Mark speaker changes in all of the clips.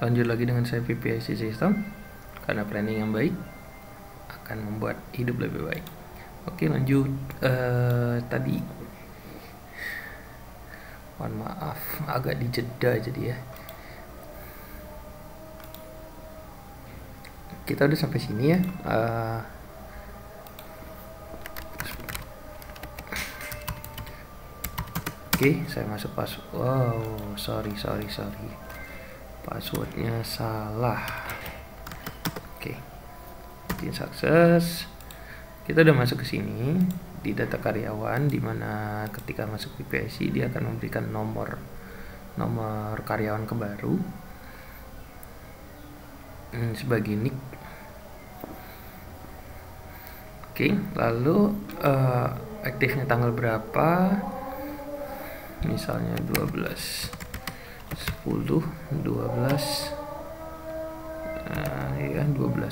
Speaker 1: Lanjut lagi dengan saya VPIC System, karena planning yang baik akan membuat hidup lebih baik. Oke, lanjut. Tadi mohon maaf agak dijeda jadi ya. Kita udah sampai sini ya. Oke, saya masuk password. Wow, sorry. Passwordnya salah. Oke, bikin sukses. Kita udah masuk ke sini di data karyawan, dimana ketika masuk VPIC dia akan memberikan nomor karyawan kebaru sebagai nick. Oke, lalu aktifnya tanggal berapa? Misalnya 12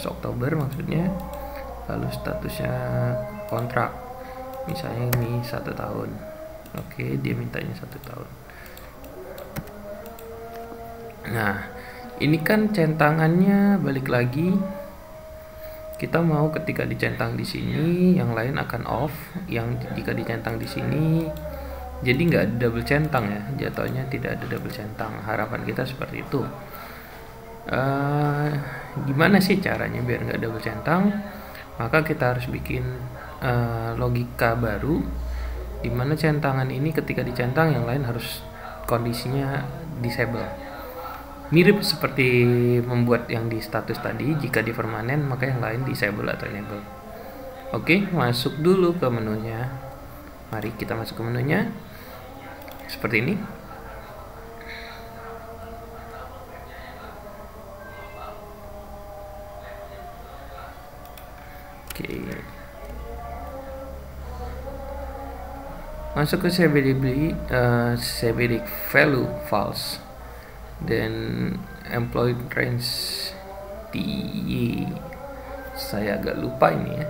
Speaker 1: Oktober maksudnya. Lalu statusnya kontrak, misalnya ini 1 tahun. Oke, dia mintanya 1 tahun. Nah, ini kan centangannya balik lagi. Kita mau ketika dicentang di sini, yang lain akan off. Yang jika dicentang di sini, jadi nggak ada double centang ya, jatuhnya tidak ada double centang. Harapan kita seperti itu. Gimana sih caranya biar nggak double centang? Maka kita harus bikin logika baru, dimana centangan ini ketika dicentang yang lain harus kondisinya disable. Mirip seperti membuat yang di status tadi, jika di permanen maka yang lain disable atau enable. Oke, masuk dulu ke menunya. Mari kita masuk ke menunya. Seperti ini. Oke. Masuk ke CBD value false dan employee range saya agak lupa ini ya,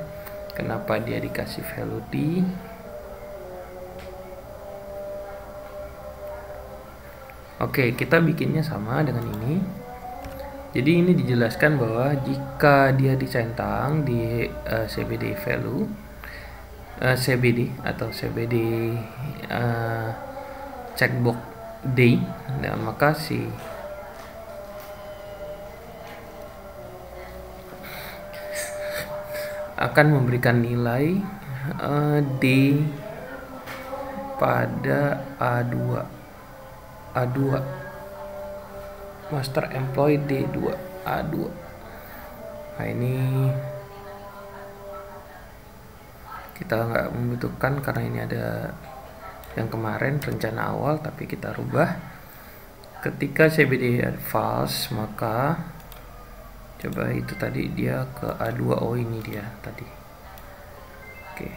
Speaker 1: kenapa dia dikasih value D. Oke, kita bikinnya sama dengan ini. Jadi ini dijelaskan bahwa jika dia dicentang di CBD value, CBD atau CBD checkbox day, nah, maka si akan memberikan nilai D pada A2 master employee D2 A2. Nah, ini kita nggak membutuhkan karena ini ada yang kemarin rencana awal, tapi kita rubah. Ketika CBD false, maka coba itu tadi dia ke A2. Oh, ini dia tadi. Oke,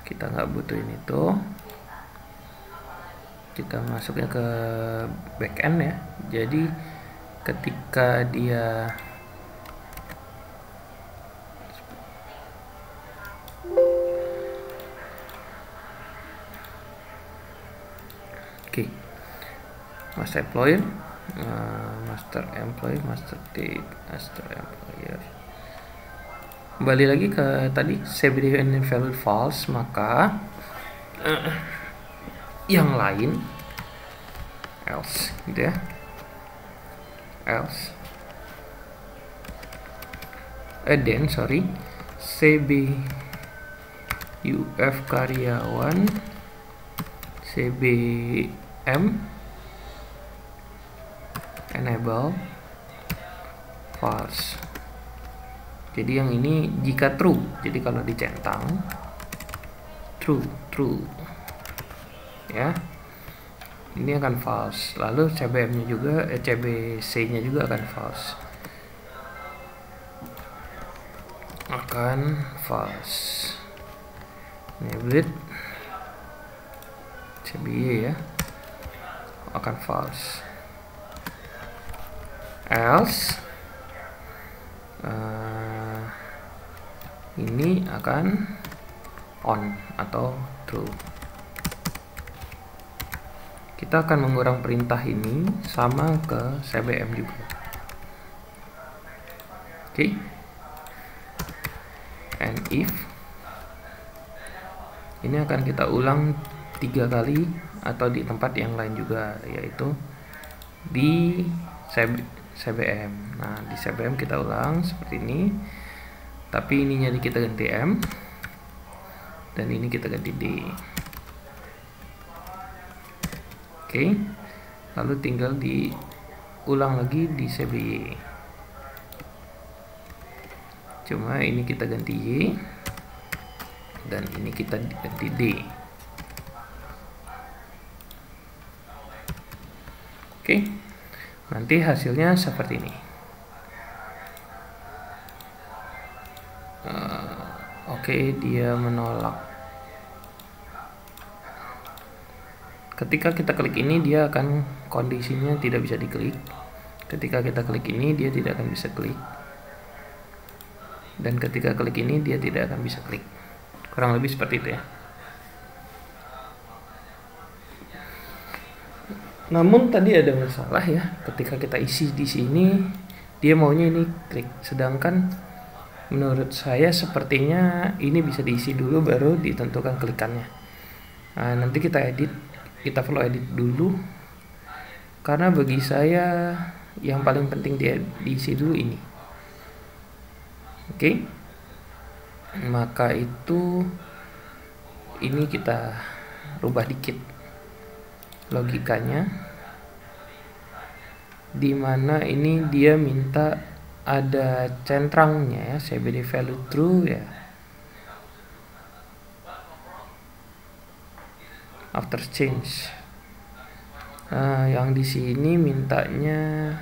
Speaker 1: kita nggak butuhin itu. Kita masuknya ke backend ya. Jadi ketika dia master employer, master date, master employer. Kembali lagi ke tadi CBD value false, maka yang lain else gitu ya, else then CBUF karyawan CBM enable false. Jadi yang ini jika true, jadi kalau dicentang true ya, ini akan false. Lalu CBM nya juga CBC nya juga akan false, enable CBY ya, akan false. Else ini akan on atau true. kita akan mengurang perintah ini sama ke CBM juga. Oke. And if ini akan kita ulang 3 kali atau di tempat yang lain juga, yaitu di CBM. Nah, di CBM kita ulang seperti ini, tapi ininya kita ganti M dan ini kita ganti D. Oke, lalu tinggal diulang lagi di CBY. Cuma ini kita ganti Y dan ini kita ganti D. Oke, nanti hasilnya seperti ini. Oke, dia menolak. Ketika kita klik ini, dia akan kondisinya tidak bisa diklik. Ketika kita klik ini, dia tidak akan bisa klik. Dan ketika klik ini, dia tidak akan bisa klik. Kurang lebih seperti itu ya. Namun tadi ada masalah ya, ketika kita isi di sini, dia maunya ini klik. Sedangkan menurut saya sepertinya ini bisa diisi dulu baru ditentukan klikannya. Nah, nanti kita edit, kita perlu edit dulu. Karena bagi saya yang paling penting dia diisi dulu ini. Oke. Maka itu ini kita rubah dikit logikanya, dimana ini dia minta ada centrangnya ya, CBD value true ya, after change. Nah, yang di sini mintanya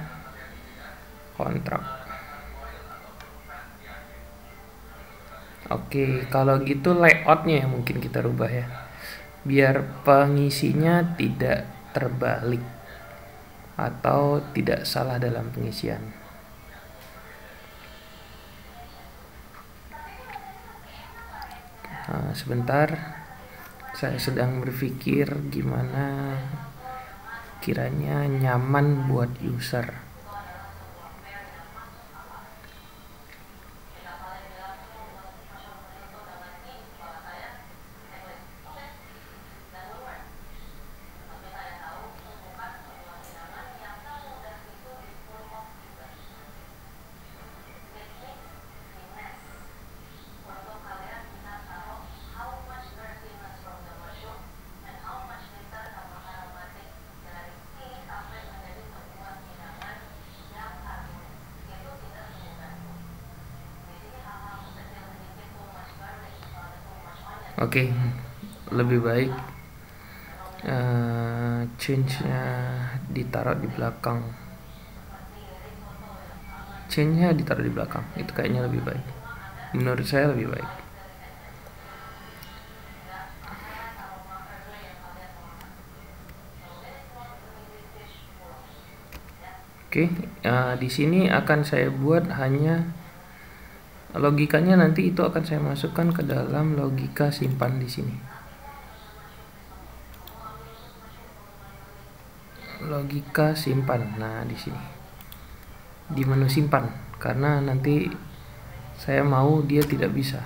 Speaker 1: kontrak. Oke, kalau gitu layoutnya yang mungkin kita rubah ya, biar pengisinya tidak terbalik atau tidak salah dalam pengisian. Nah, sebentar, saya sedang berpikir gimana kiranya nyaman buat user. Oke, lebih baik change-nya ditaruh di belakang. Change-nya ditaruh di belakang, itu kayaknya lebih baik. Menurut saya lebih baik. Oke, di sini akan saya buat hanya logikanya, nanti itu akan saya masukkan ke dalam logika simpan di sini. Logika simpan. Nah, di sini. Di menu simpan, karena nanti saya mau dia tidak bisa.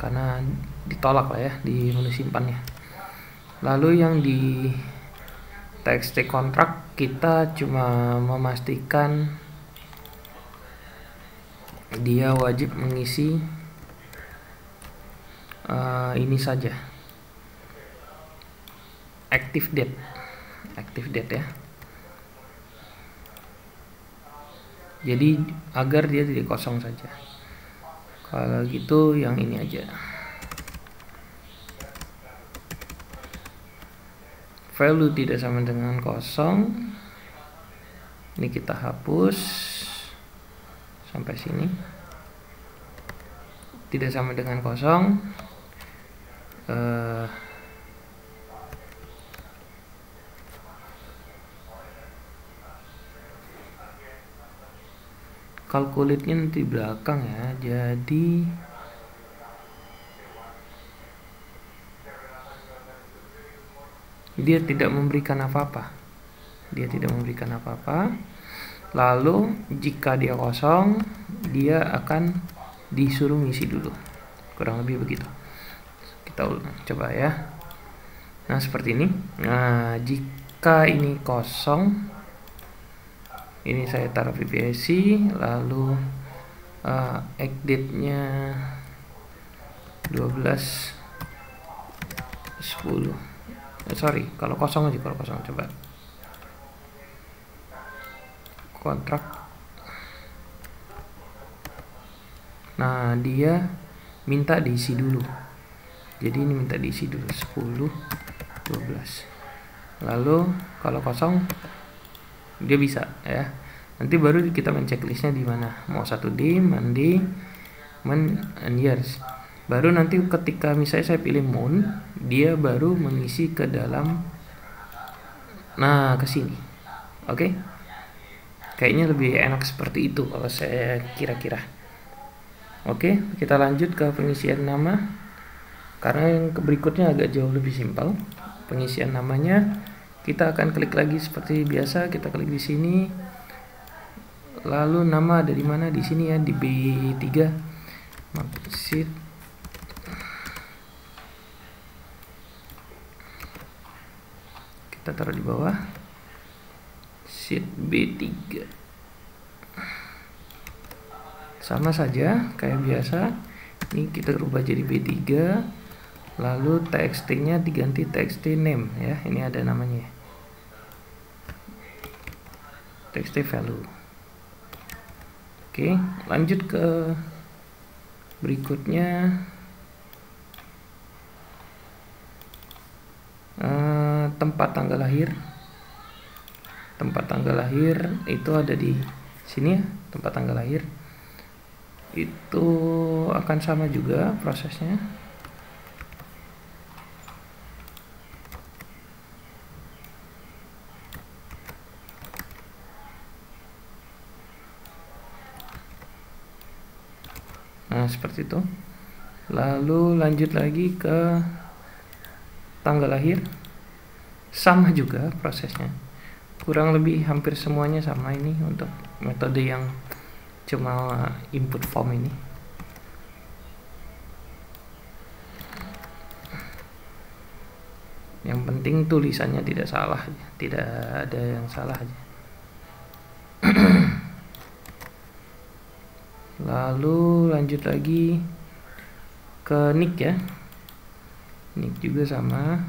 Speaker 1: Karena ditolak lah ya di menu simpannya. Lalu yang di TXT kontrak kita cuma memastikan dia wajib mengisi ini saja, active date ya, jadi agar dia tidak kosong saja. Kalau gitu yang ini aja, value tidak sama dengan kosong, ini kita hapus sampai sini, tidak sama dengan kosong. Calculate-nya nanti di belakang ya, jadi dia tidak memberikan apa-apa. Lalu jika dia kosong, dia akan disuruh ngisi dulu. Kurang lebih begitu. Kita coba ya. Nah, seperti ini. Nah, jika ini kosong, ini saya taruh VPSI, lalu egg date-nya 12/10. Sorry, kalau kosong coba. Kontrak. Nah, dia minta diisi dulu. Jadi ini minta diisi dulu 10/12. Lalu kalau kosong dia bisa ya. Nanti baru kita mencek-listnya di mana. Mau 1D, Monday, month and years. Baru nanti ketika misalnya saya pilih month, dia baru mengisi ke dalam ke sini. Oke? Kayaknya lebih enak seperti itu kalau saya kira-kira. Oke, kita lanjut ke pengisian nama. Karena yang berikutnya agak jauh lebih simpel. Pengisian namanya, kita akan klik lagi seperti biasa. Kita klik di sini. Lalu nama ada di mana? Di sini ya, di B3. Sheet. Kita taruh di bawah. Sheet B3. Sama saja kayak biasa. Ini kita rubah jadi B3. Lalu txt-nya diganti txt name ya. Ini ada namanya. Txt value. Oke, lanjut ke berikutnya. Tempat tanggal lahir. Tempat tanggal lahir itu ada di sini ya, tempat tanggal lahir. Itu akan sama juga prosesnya. Nah, seperti itu. Lalu lanjut lagi ke tanggal lahir. Sama juga prosesnya. Kurang lebih hampir semuanya sama ini untuk metode yang cuma input form ini. Yang penting tulisannya tidak salah, tidak ada yang salah aja. Lalu lanjut lagi ke nick ya. Nick juga sama.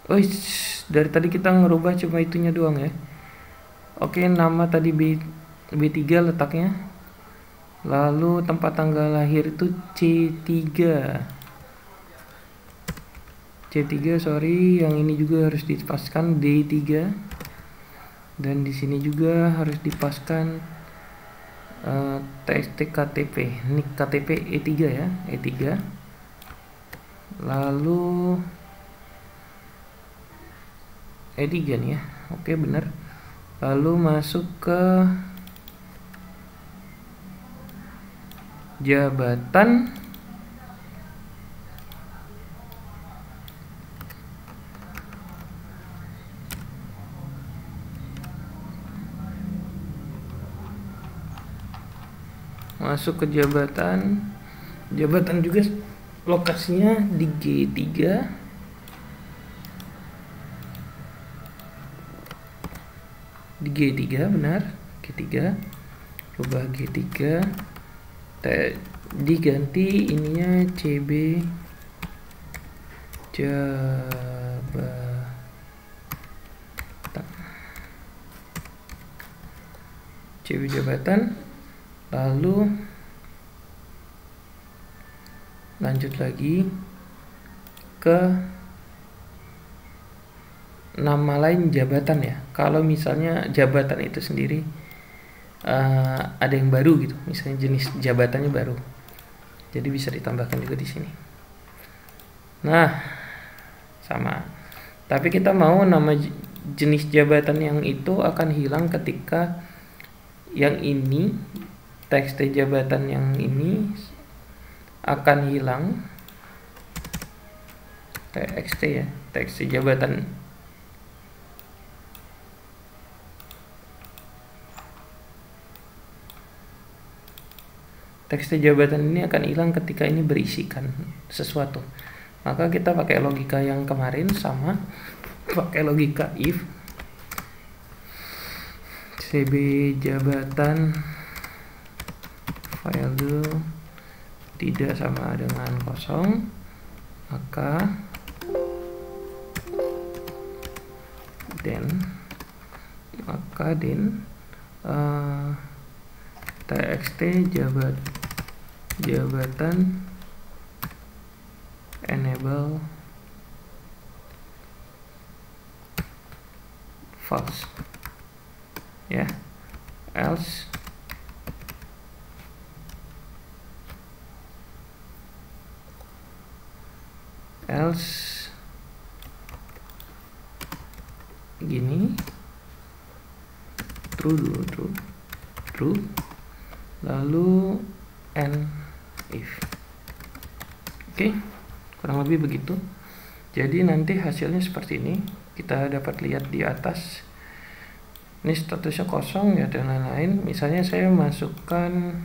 Speaker 1: Oh, dari tadi kita ngerubah cuma itunya doang ya. Oke, nama tadi B3 letaknya. Lalu tempat tanggal lahir itu C3. Sorry, yang ini juga harus dipaskan D3. Dan di sini juga harus dipaskan txt KTP, nick KTP E3 ya, E3. Lalu E3 nih ya. Oke, benar. Lalu masuk ke jabatan. Masuk ke jabatan. Jabatan juga lokasinya di G3. Di G3 benar, G3. Rubah G3. Diganti ininya CB jabatan. CB jabatan, lalu lanjut lagi ke nama lain jabatan ya. Kalau misalnya jabatan itu sendiri ada yang baru gitu, misalnya jenis jabatannya baru, jadi bisa ditambahkan juga di sini. Nah, sama. Tapi kita mau nama jenis jabatan yang itu akan hilang ketika yang ini, teks jabatan yang ini akan hilang. TXT ya, teks jabatan. Teks jabatan ini akan hilang ketika ini berisikan sesuatu. Maka kita pakai logika yang kemarin, sama pakai logika if CB jabatan value tidak sama dengan kosong, maka then txt jabatan enable false ya, else gini, true dulu, true, lalu and if. Oke, kurang lebih begitu. Jadi nanti hasilnya seperti ini, kita dapat lihat di atas. Ini statusnya kosong ya dan lain-lain. Misalnya saya masukkan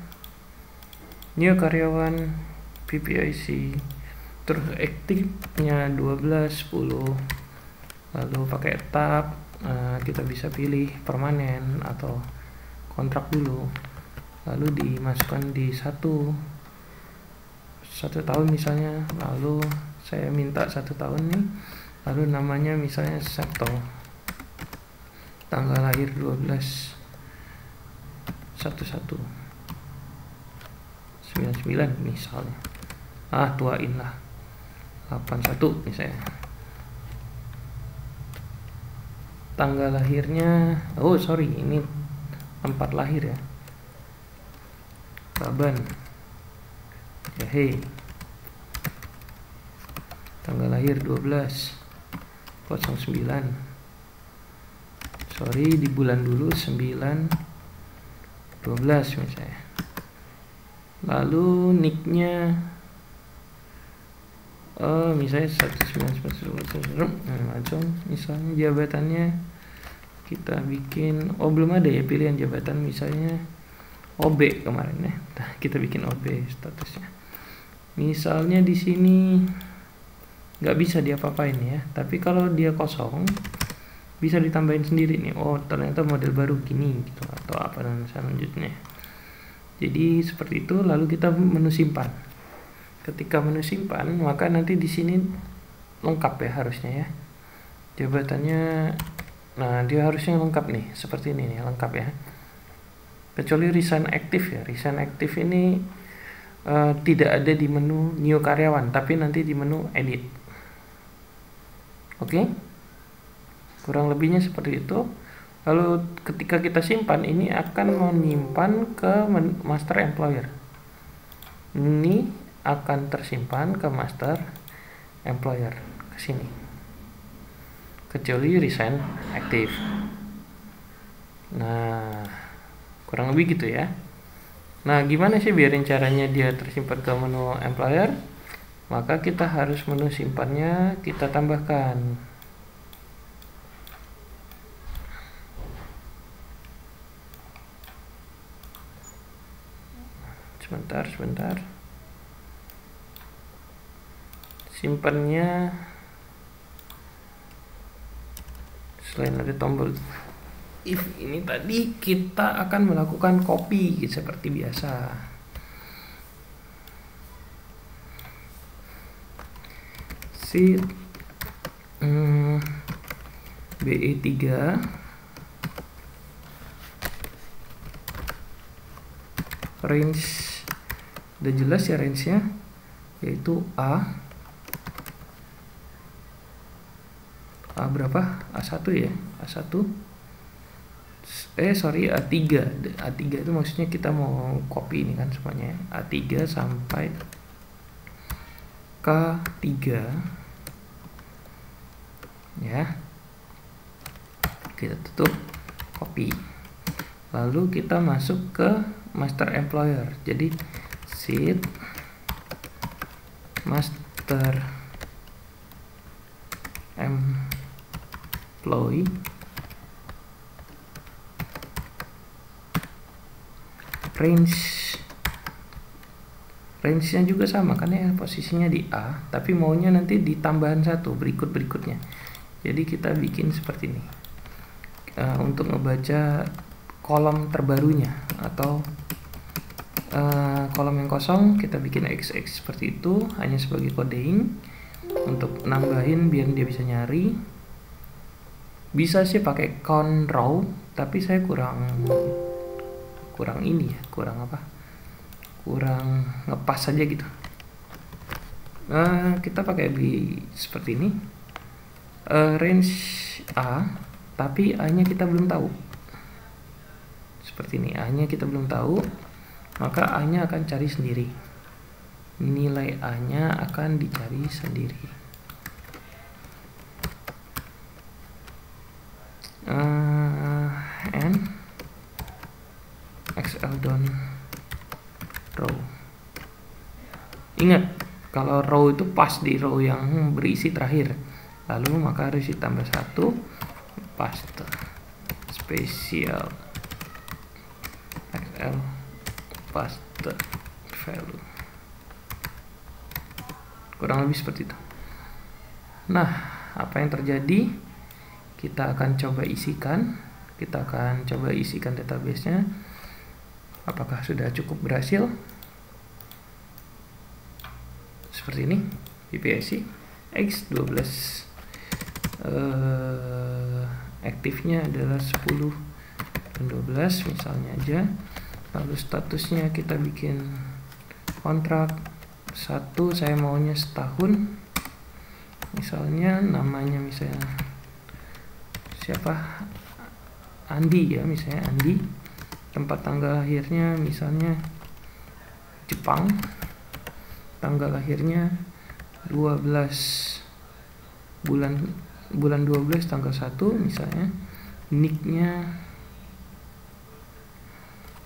Speaker 1: new karyawan PPIC, terus aktifnya 12 10, lalu pakai tab. Kita bisa pilih permanen atau kontrak dulu, lalu dimasukkan di satu tahun misalnya, lalu saya minta 1 tahun nih, lalu namanya misalnya Sabto, tanggal lahir 12/11/99 misalnya, tuain lah 81 misalnya. Tanggal lahirnya, ini tempat lahir ya, Baban ya, tanggal lahir 12/09, di bulan dulu 9/12 misalnya. Lalu nicknya misalnya 1941, langsung misalnya jabatannya kita bikin, belum ada ya pilihan jabatan, misalnya OB kemarin ya. Nah, kita bikin OB statusnya. Misalnya di sini nggak bisa diapa-apain ya, tapi kalau dia kosong bisa ditambahin sendiri nih. Ternyata model baru gini gitu, atau apa dan selanjutnya. Jadi seperti itu. Lalu kita menu simpan. Ketika menu simpan, maka nanti di sini lengkap ya harusnya ya jabatannya. Nah, dia harusnya lengkap nih, seperti ini nih, lengkap ya. Kecuali resign active ya. Resign active ini tidak ada di menu new karyawan, tapi nanti di menu edit. Oke? Kurang lebihnya seperti itu. Lalu ketika kita simpan, ini akan menyimpan ke master employer. Ini akan tersimpan ke master employer ke sini. Kecuali resign active. Nah, kurang lebih gitu ya. Nah, gimana sih biarin caranya dia tersimpan ke menu employer? Maka kita harus menu simpannya kita tambahkan. Sebentar. Simpannya selain ada tombol if ini tadi, kita akan melakukan copy seperti biasa. Sheet BE3 range udah jelas ya range-nya, yaitu A berapa? A1 ya, A1 A3. A3 itu maksudnya kita mau copy ini kan semuanya, A3 sampai K3 ya, kita tutup, copy, lalu kita masuk ke master employer. Jadi sheet master employee range-nya juga sama kan ya, posisinya di A, tapi maunya nanti di tambahan satu berikutnya. Jadi kita bikin seperti ini untuk ngebaca kolom terbarunya, atau kolom yang kosong kita bikin XX seperti itu, hanya sebagai codeing untuk nambahin biar dia bisa nyari. Bisa sih pakai count row, tapi saya kurang ini ya, kurang ngepas aja gitu. Kita pakai seperti ini, range A, tapi A-nya kita belum tahu. Seperti ini, A-nya kita belum tahu, maka A-nya akan cari sendiri. Nilai A-nya akan dicari sendiri. And XL down row. Ingat, kalau row itu pas di row yang berisi terakhir, lalu maka harus ditambah 1 paste spesial XL paste value. Kurang lebih seperti itu. Nah, apa yang terjadi? Kita akan coba isikan database-nya. Apakah sudah cukup berhasil? Seperti ini, PPIC X12, aktifnya adalah 10 dan 12 misalnya aja. Lalu statusnya kita bikin kontrak 1, saya maunya setahun, misalnya namanya siapa, Andi ya, misalnya Andi. Tempat tanggal lahirnya misalnya Jepang, tanggal lahirnya 12 bulan 12 tanggal 1 misalnya. Nicknya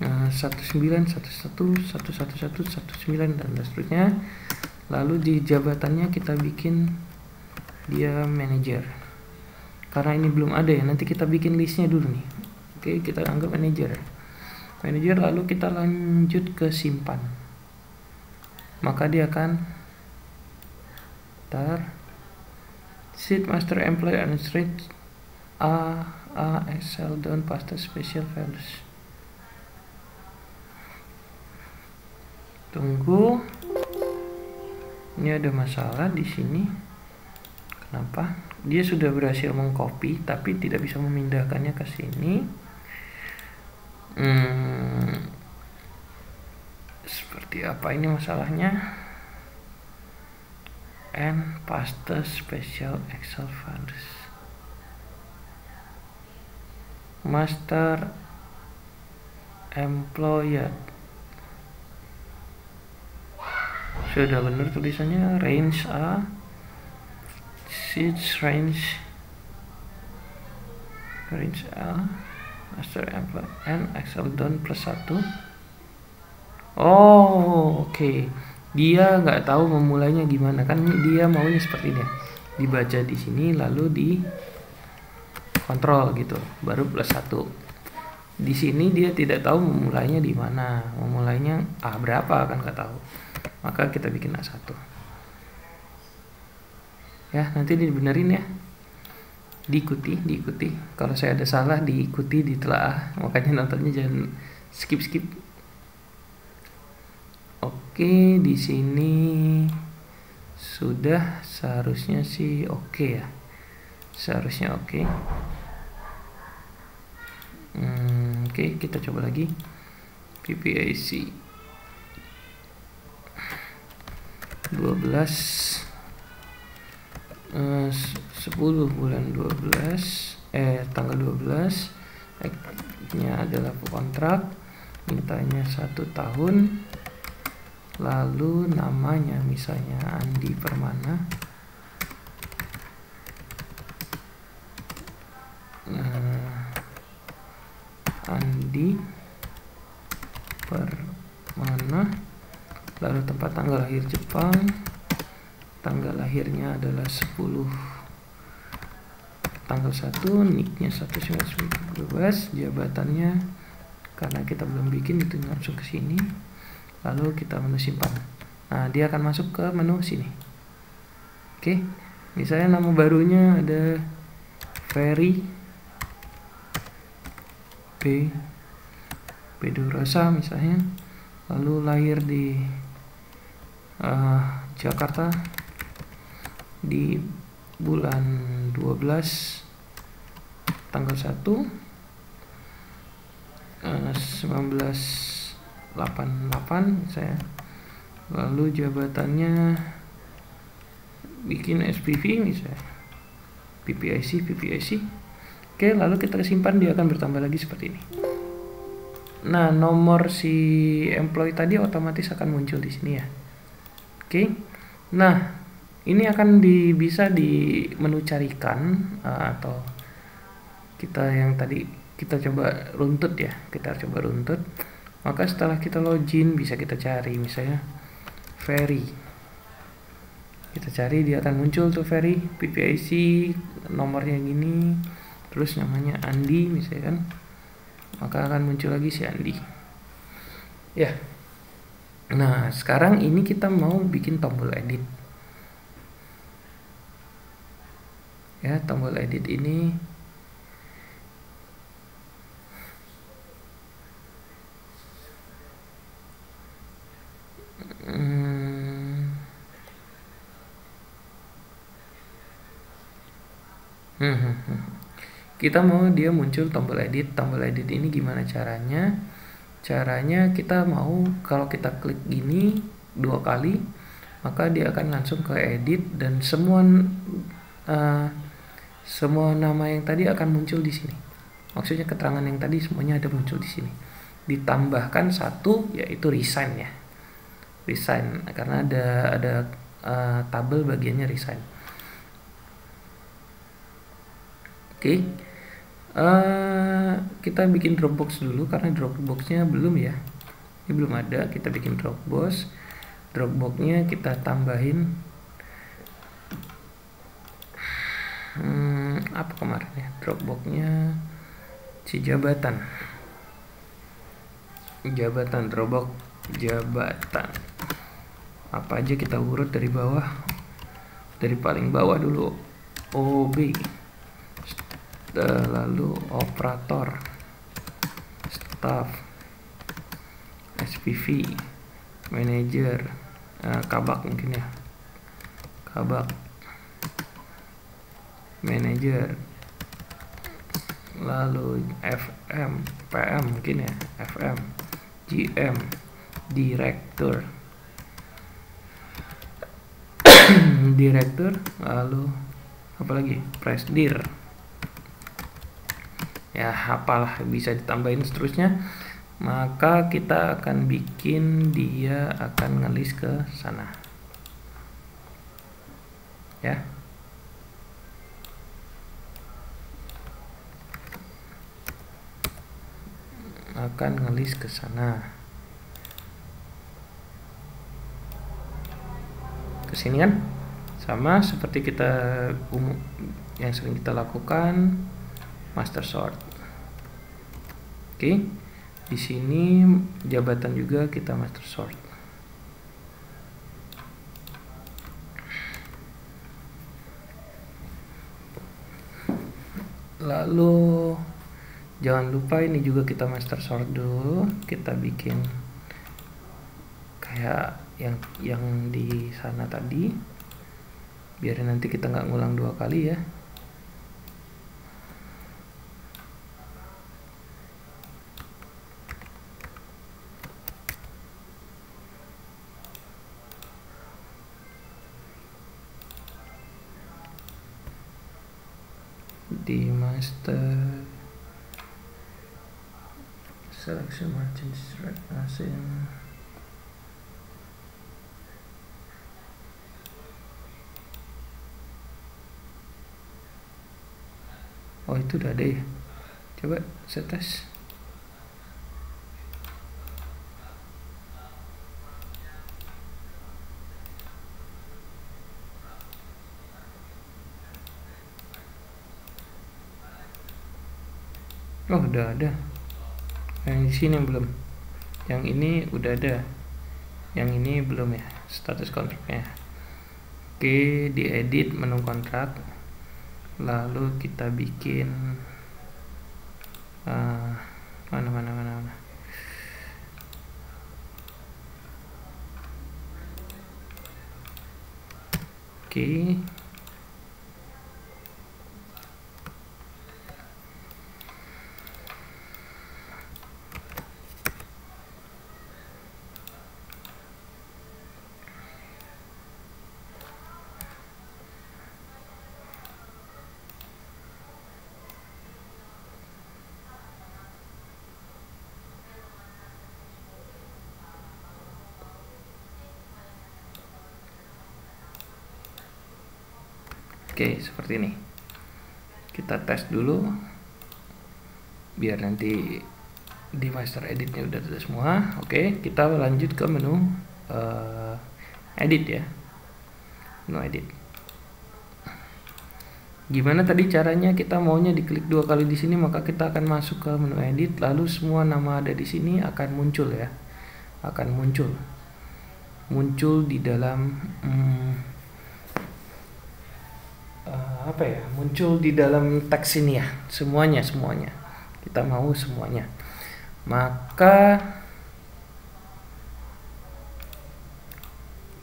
Speaker 1: 19111119 dan seterusnya. Lalu di jabatannya kita bikin dia manager, karena ini belum ada ya, nanti kita bikin listnya dulu nih. Oke, kita anggap manager, lalu kita lanjut ke simpan, maka dia akan sheet master employee and street Excel down paste special values. Tunggu, ini ada masalah di sini. Kenapa? Dia sudah berhasil mengcopy tapi tidak bisa memindahkannya ke sini. Seperti apa ini masalahnya? And paste special Excel values. Master employee. Sudah benar tulisannya, range A, sheet range A, master employee and Excel down plus 1. Oh, oke. Dia nggak tahu memulainya gimana, kan dia maunya seperti ini, dibaca di sini lalu di kontrol gitu, baru plus 1. Di sini dia tidak tahu memulainya di mana, memulainya A berapa kan nggak tahu, maka kita bikin A1 ya. Nanti dibenerin ya, diikuti. Kalau saya ada salah diikuti, ditelaah, makanya nontonnya jangan skip. Oke, di sini sudah seharusnya sih oke ya, seharusnya oke. Oke, kita coba lagi PPIC 12 10 bulan 12 tanggal 12 nya adalah kontrak, mintanya 1 tahun, lalu namanya misalnya Andi Permana, Andi Permana, lalu tempat tanggal lahir Jepang, tanggal lahirnya adalah 10 tanggal 1, nicknya 1912, jabatannya karena kita belum bikin itu langsung ke sini, lalu kita menu simpan. Nah, dia akan masuk ke menu sini. Oke, misalnya nama barunya ada Ferry Bedorosa misalnya, lalu lahir di Jakarta di bulan 12 tanggal 1 1988 saya, lalu jabatannya bikin SPV misalnya PPIC. Oke, lalu kita simpan, dia akan bertambah lagi seperti ini. Nah, nomor si employee tadi otomatis akan muncul di sini ya. Oke, nah ini akan bisa di menu carikan, atau kita yang tadi kita coba runtut ya, kita coba runtut. Maka setelah kita login bisa kita cari misalnya Ferry, kita cari, dia akan muncul tuh Ferry, PPIC nomornya gini, terus namanya Andi misalnya kan, maka akan muncul lagi si Andi ya. Nah, sekarang ini kita mau bikin tombol edit ya. Tombol edit ini kita mau dia muncul tombol edit. Tombol edit ini gimana caranya? Caranya kita mau kalau kita klik gini 2 kali, maka dia akan langsung ke edit dan semua nama yang tadi akan muncul di sini. Maksudnya keterangan yang tadi semuanya ada muncul di sini. Ditambahkan satu yaitu resign ya. Resign karena ada tabel bagiannya resign. Oke. Kita bikin Dropbox dulu karena Dropboxnya belum ya. Ini belum ada, kita bikin Dropbox. Dropboxnya kita tambahin apa kemarin ya, Dropboxnya si jabatan Dropbox jabatan apa aja, kita urut dari bawah, dari paling bawah dulu OB, lalu operator, staff, SPV, manager, kabak mungkin ya, kabak, manager, lalu FM, PM mungkin ya, FM, GM, direktur, lalu apa lagi, presdir ya, apalah bisa ditambahin seterusnya. Maka kita akan bikin dia akan ngelis ke sana ya. Akan ngelis ke sana, ke sini kan, sama seperti kita yang sering kita lakukan, master sort. Oke, di sini jabatan juga kita master sort. Lalu jangan lupa ini juga kita master sort dulu. Kita bikin kayak yang di sana tadi, biar nanti kita nggak ngulang 2 kali ya. di master selection margin strike asing. Oh, itu udah ada ya, coba saya tes. Oh, udah ada. Yang di sini belum. Yang ini udah ada. Yang ini belum ya, status kontraknya. Oke, diedit menu kontrak. Lalu kita bikin mana. Oke. Oke, seperti ini. Kita tes dulu biar nanti di master editnya udah ada semua. Oke, kita lanjut ke menu edit ya. Menu edit. Gimana tadi caranya? Kita maunya diklik 2 kali di sini, maka kita akan masuk ke menu edit, lalu semua nama ada di sini akan muncul ya. Akan muncul di dalam muncul di dalam teks ini ya, semuanya kita mau semuanya. Maka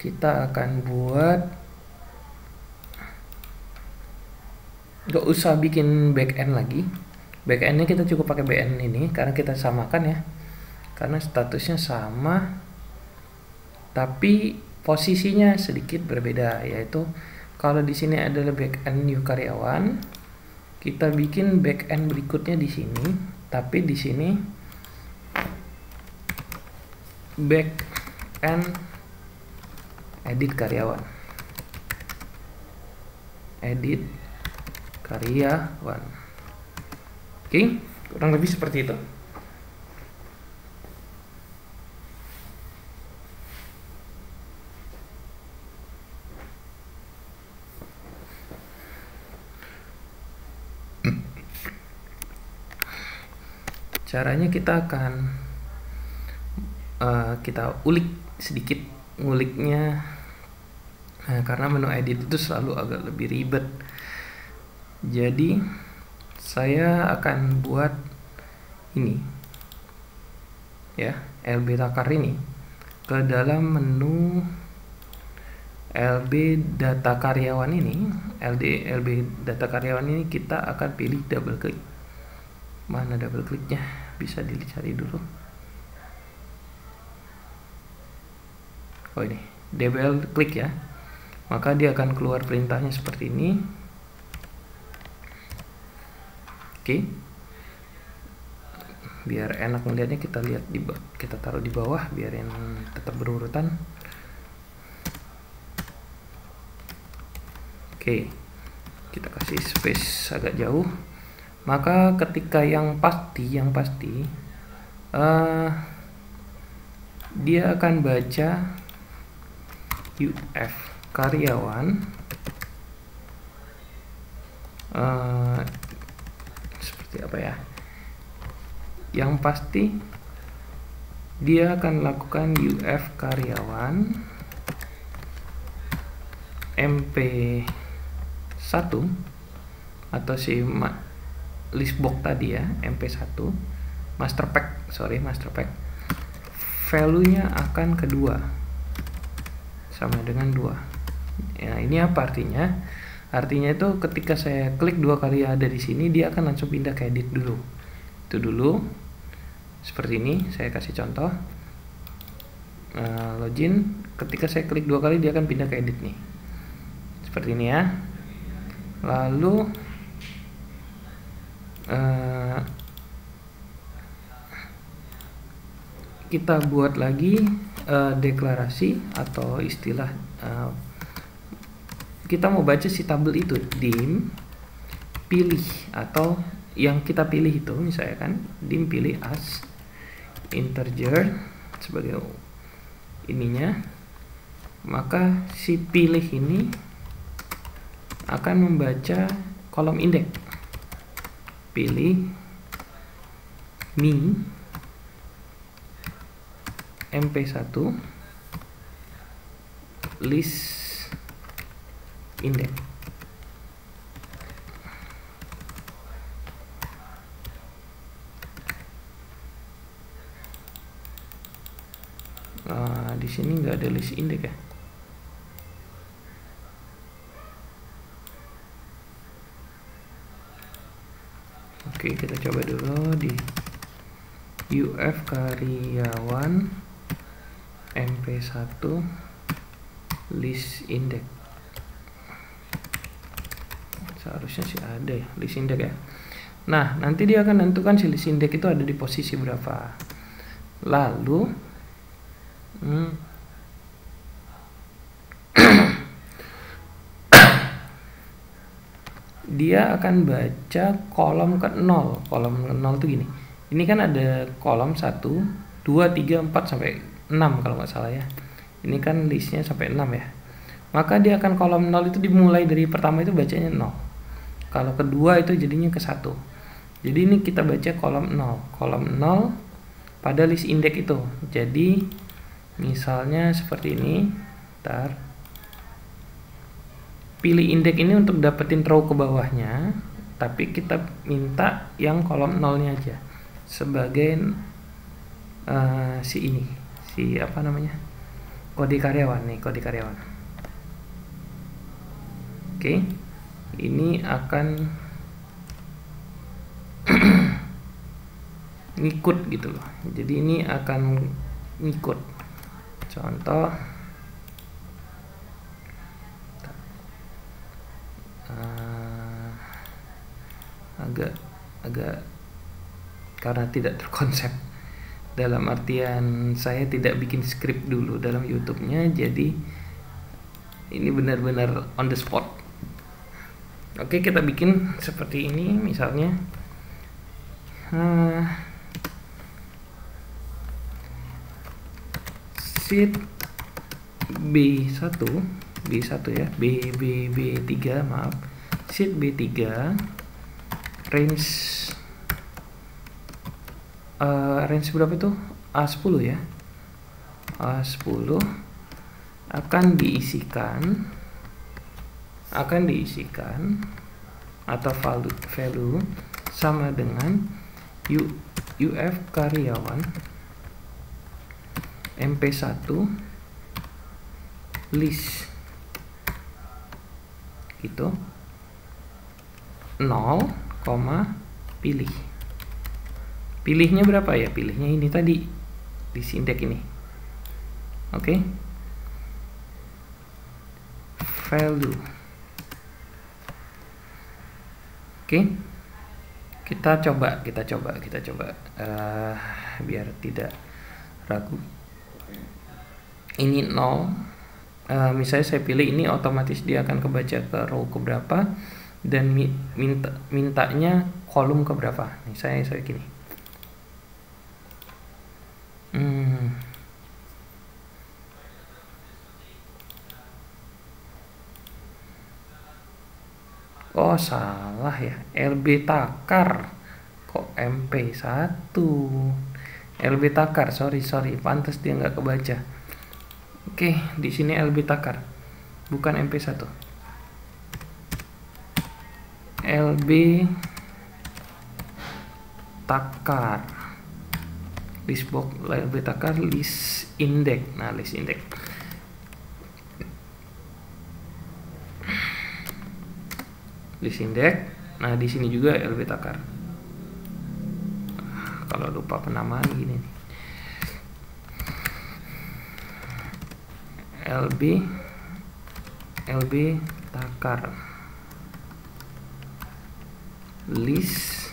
Speaker 1: kita akan buat, gak usah bikin backend lagi. Backendnya kita cukup pakai BN ini karena kita samakan ya, karena statusnya sama tapi posisinya sedikit berbeda, yaitu kalau di sini adalah backend new karyawan, kita bikin backend berikutnya di sini, tapi di sini backend edit karyawan. Oke, kurang lebih seperti itu. Caranya kita akan kita ulik sedikit, nguliknya karena menu edit itu selalu agak lebih ribet. Jadi saya akan buat ini ya, LB Takar ini ke dalam menu LB data karyawan ini. LB data karyawan ini kita akan pilih double klik. Mana double kliknya? Bisa dicari dulu. Oh, ini double klik ya, maka dia akan keluar perintahnya seperti ini. Oke, biar enak melihatnya kita lihat kita taruh di bawah biar yang tetap berurutan. Oke, kita kasih space agak jauh. Maka ketika yang pasti dia akan baca UF karyawan seperti apa ya, yang pasti dia akan lakukan UF karyawan MP1 atau si listbox tadi ya, MP1 master pack value-nya akan kedua sama dengan 2. Ya, ini apa artinya? Artinya itu ketika saya klik 2 kali ada di sini, dia akan langsung pindah ke edit dulu. Itu dulu seperti ini, saya kasih contoh. Login, ketika saya klik 2 kali dia akan pindah ke edit nih. Seperti ini ya. Lalu kita buat lagi deklarasi atau istilah kita mau baca si tabel itu, dim pilih, atau yang kita pilih itu misalnya kan dim pilih as integer sebagai ininya, maka si pilih ini akan membaca kolom indeks pilih mi mp1 list index. Di sini nggak ada list index ya. Oke, kita coba dulu di UF karyawan mp1 list index. Seharusnya sih ada ya list index ya. Nah, nanti dia akan menentukan si list index itu ada di posisi berapa. Lalu dia akan baca kolom ke 0. Kolom ke 0 itu gini. Ini kan ada kolom 1, 2, 3, 4 sampai 6 kalau nggak salah ya. Ini kan listnya sampai 6 ya. Maka dia akan kolom 0 itu dimulai dari pertama itu bacanya 0. Kalau kedua itu jadinya ke 1. Jadi ini kita baca kolom 0. Kolom 0 pada list index itu. Jadi misalnya seperti ini. Ntar pilih indeks ini untuk dapetin row ke bawahnya, tapi kita minta yang kolom 0-nya aja sebagai si ini, si apa namanya, kode karyawan nih, kode karyawan. Oke, ini akan ngikut gitu loh. Jadi ini akan ngikut. Contoh agak karena tidak terkonsep, dalam artian saya tidak bikin skrip dulu dalam YouTube-nya, jadi ini benar-benar on the spot. Oke, kita bikin seperti ini misalnya. Sheet B1 ya, B3 maaf, sheet B3 range berapa itu? A10 ya. A10 akan diisikan atau value sama dengan UF karyawan mp1 list gitu 0, pilih. Pilihnya berapa ya? Pilihnya ini tadi di indeks ini. Oke. Value. Oke. Kita coba biar tidak ragu. Ini 0. Misalnya saya pilih ini, otomatis dia akan kebaca ke row ke berapa dan mintanya kolom ke berapa. Nih saya gini. Oh salah ya, LB Takar kok MP1. LB Takar, sorry, pantas dia nggak kebaca. Oke, di sini LB Takar, bukan MP1. LB Takar, list box LB Takar list index. Nah, list index. List index. Nah, di sini juga LB Takar. Kalau lupa penamaan gini nih. LB Takar list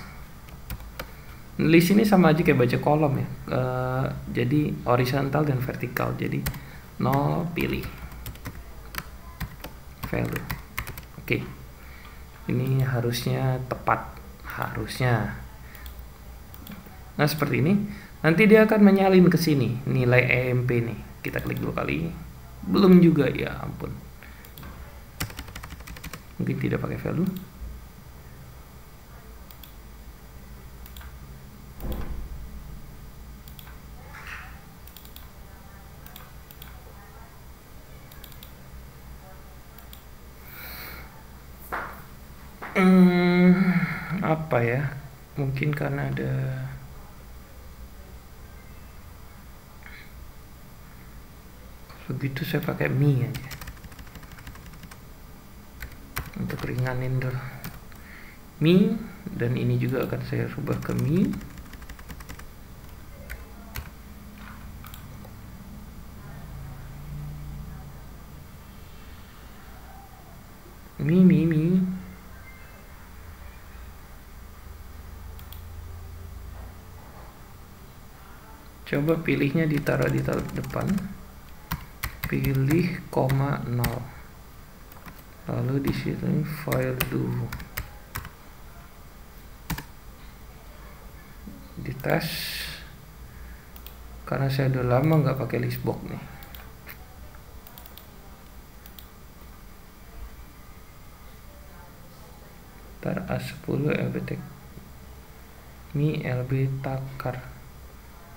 Speaker 1: List ini sama aja kayak baca kolom ya. Jadi horizontal dan vertikal. Jadi 0 pilih value. Oke. Ini harusnya tepat, harusnya. Nah, seperti ini. Nanti dia akan menyalin ke sini nilai EMP nih. Kita klik 2 kali. Belum juga, ya ampun. Mungkin tidak pakai value. Apa ya? Mungkin karena ada begitu, saya pakai mi aja untuk ringanin dulu. Mi, dan ini juga akan saya rubah ke mi. Mi. Coba pilihnya ditaruh di depan. Pilih koma 0. Lalu di sini file dulu. Dites. Karena saya udah lama nggak pakai list box nih. Tar A10 LB mi LB takar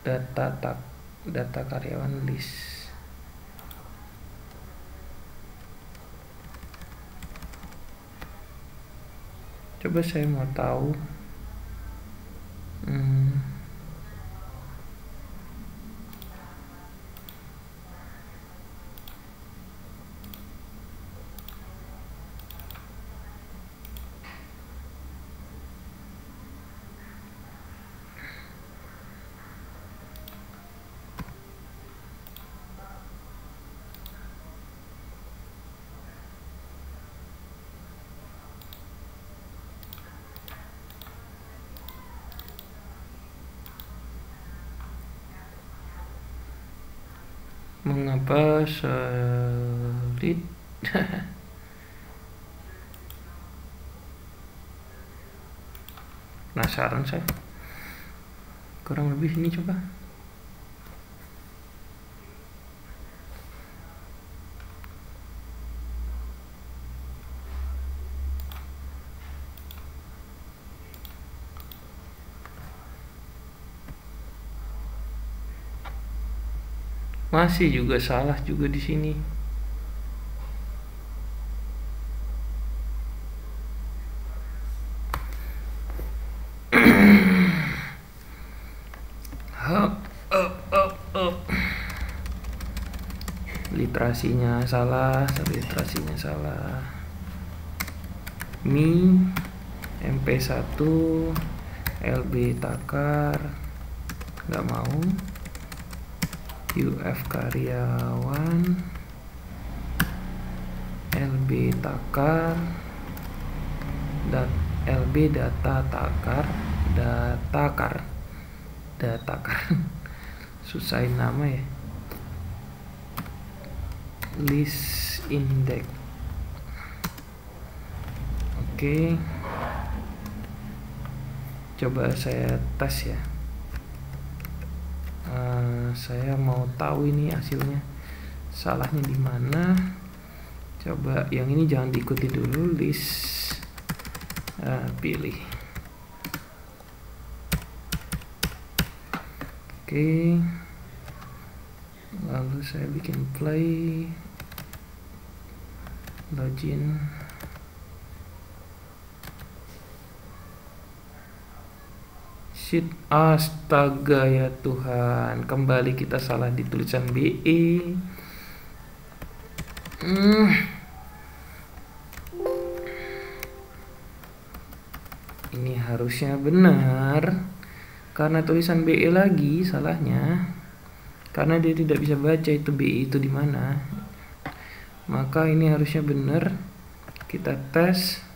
Speaker 1: data karyawan list. Coba saya mau tahu mengapa sulit. Penasaran saya. Kurang lebih ini coba. Masih juga salah juga di sini. Literasinya salah. Mi MP1 LB takar nggak mau. UF karyawan LB takar LB data takar susahin nama ya. List index. Oke. Coba saya tes ya. Saya mau tahu ini hasilnya salahnya di mana. Coba yang ini jangan diikuti dulu, list pilih. Oke. Lalu saya bikin play, login. Shit, astaga ya Tuhan, kembali kita salah di tulisan BE. Ini harusnya benar, karena tulisan BE lagi salahnya, karena dia tidak bisa baca itu BE itu di mana. Maka ini harusnya benar. Kita tes.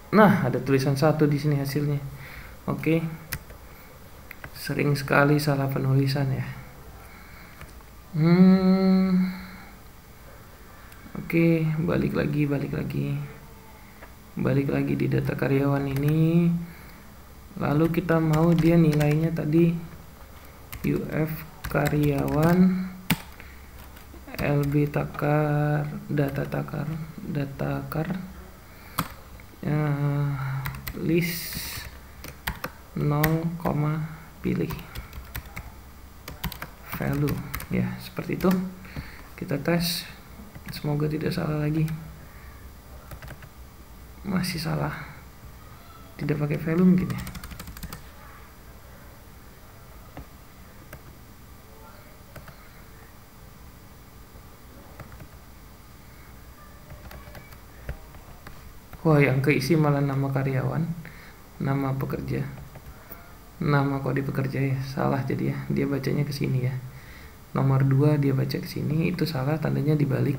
Speaker 1: Nah, ada tulisan 1 di sini hasilnya. Oke, sering sekali salah penulisan ya. Oke, balik lagi di data karyawan ini. Lalu kita mau dia nilainya tadi UF karyawan, LB takar, data list 0, pilih value ya, seperti itu. Kita tes, semoga tidak salah lagi. Masih salah, tidak pakai value mungkin ya. Wah, yang keisi malah nama karyawan, nama pekerja, nama kode pekerja ya. Salah jadi ya, dia bacanya ke sini ya. Nomor 2 dia baca ke sini, itu salah, tandanya dibalik.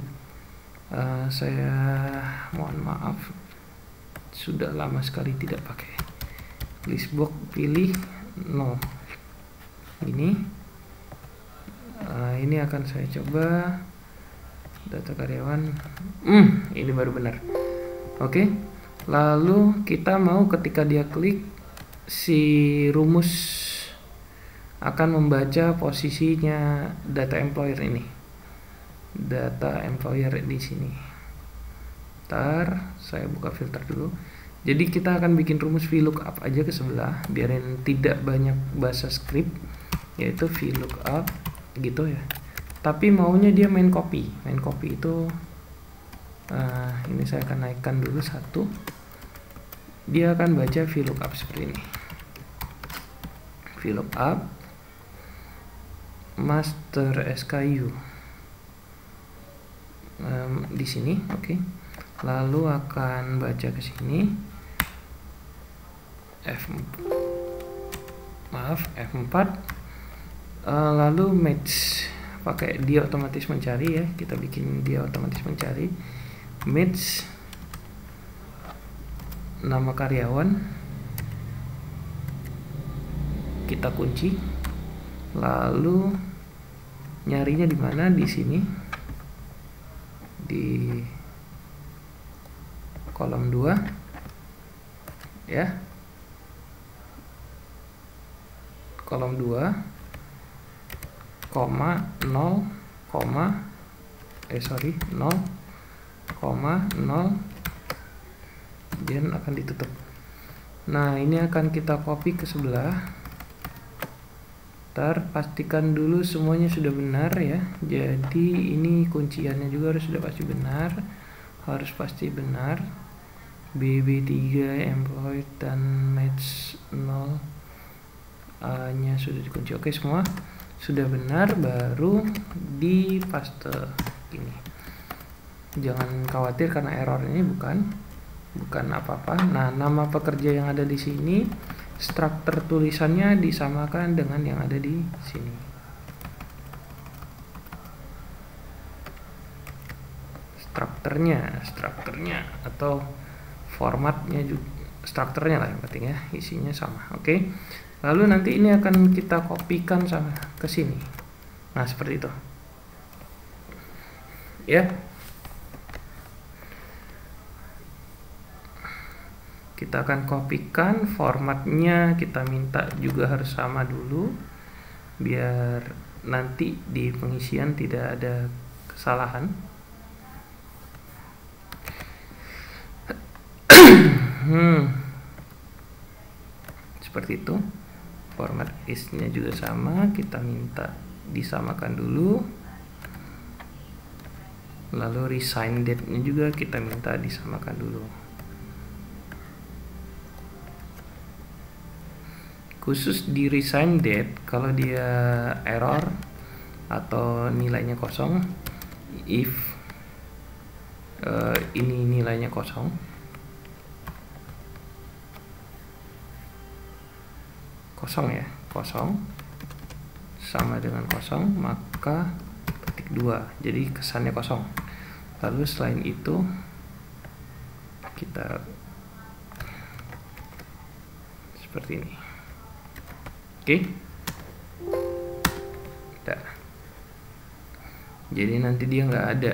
Speaker 1: Saya mohon maaf, sudah lama sekali tidak pakai list box. Pilih 0 ini. Ini akan saya coba data karyawan. Ini baru benar. Oke, lalu kita mau ketika dia klik, si rumus akan membaca posisinya data employer ini. Data employer di sini. Ntar saya buka filter dulu. Jadi kita akan bikin rumus VLOOKUP aja ke sebelah, biarin tidak banyak bahasa script, yaitu VLOOKUP gitu ya. Tapi maunya dia main copy. Main copy itu ini saya akan naikkan dulu 1. Dia akan baca VLOOKUP seperti ini. VLOOKUP master SKU di sini, oke. Lalu akan baca ke sini F4, lalu match, pakai dia otomatis mencari ya. Kita bikin dia otomatis mencari, match nama karyawan, kita kunci, lalu nyarinya di mana? Di sini, di kolom 2 ya, kolom 2, 0, 0, dan akan ditutup. Nah, ini akan kita copy ke sebelah. Ntar pastikan dulu semuanya sudah benar ya. Jadi ini kunciannya juga harus sudah pasti benar, harus pasti benar. BB3 employed dan match 0 nya sudah dikunci. Oke, semua sudah benar, baru di paste ini. Jangan khawatir karena error ini bukan apa-apa. Nah, nama pekerja yang ada di sini, struktur tulisannya disamakan dengan yang ada di sini. Strukturnya atau formatnya juga, strukturnya lah yang penting ya, isinya sama. Oke. Lalu nanti ini akan kita kopikan sama ke sini. Nah, seperti itu. Ya. Kita akan kopikan, formatnya kita minta juga harus sama dulu, biar nanti di pengisian tidak ada kesalahan. Seperti itu. Format is-nya juga sama, kita minta disamakan dulu. Lalu resign date-nya juga kita minta disamakan dulu. Khusus di resign date, kalau dia error atau nilainya kosong, if ini nilainya kosong, ya, kosong sama dengan kosong, maka petik 2, jadi kesannya kosong. Lalu selain itu kita seperti ini. Oke. Nah, jadi nanti dia nggak ada,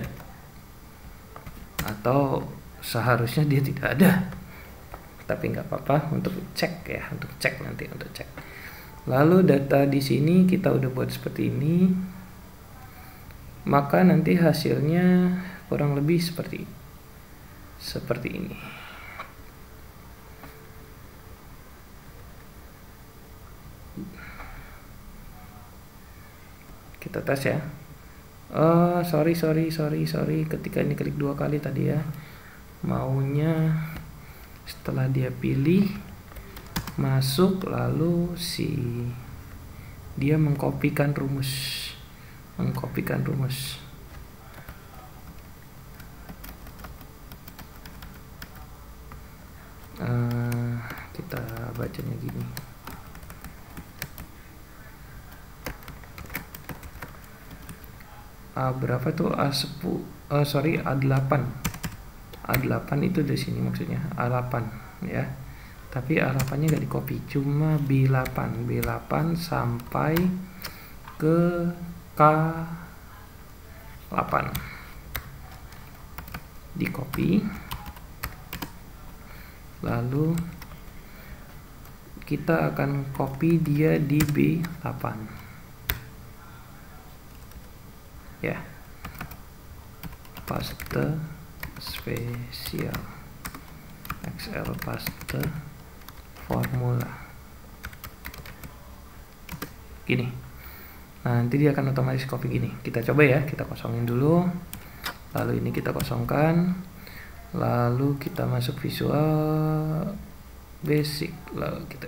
Speaker 1: atau seharusnya dia tidak ada, tapi nggak apa-apa untuk cek ya, untuk cek nanti, untuk cek. Lalu data di sini kita udah buat seperti ini, maka nanti hasilnya kurang lebih seperti ini. Kita tes ya. Sorry, ketika ini klik 2 kali tadi ya, maunya setelah dia pilih masuk, lalu dia mengkopikan rumus. Kita bacanya gini. Berapa tuh A10? A8. A8 itu di sini maksudnya A8 ya. Tapi A8-nya nggak di copy, cuma B8 sampai ke K8 di copy. Lalu kita akan copy dia di B8 ya, paste spesial Excel paste formula gini. Nah, nanti dia akan otomatis copy gini. Kita coba ya, kita kosongin dulu, lalu ini kita kosongkan, lalu kita masuk Visual Basic, lalu kita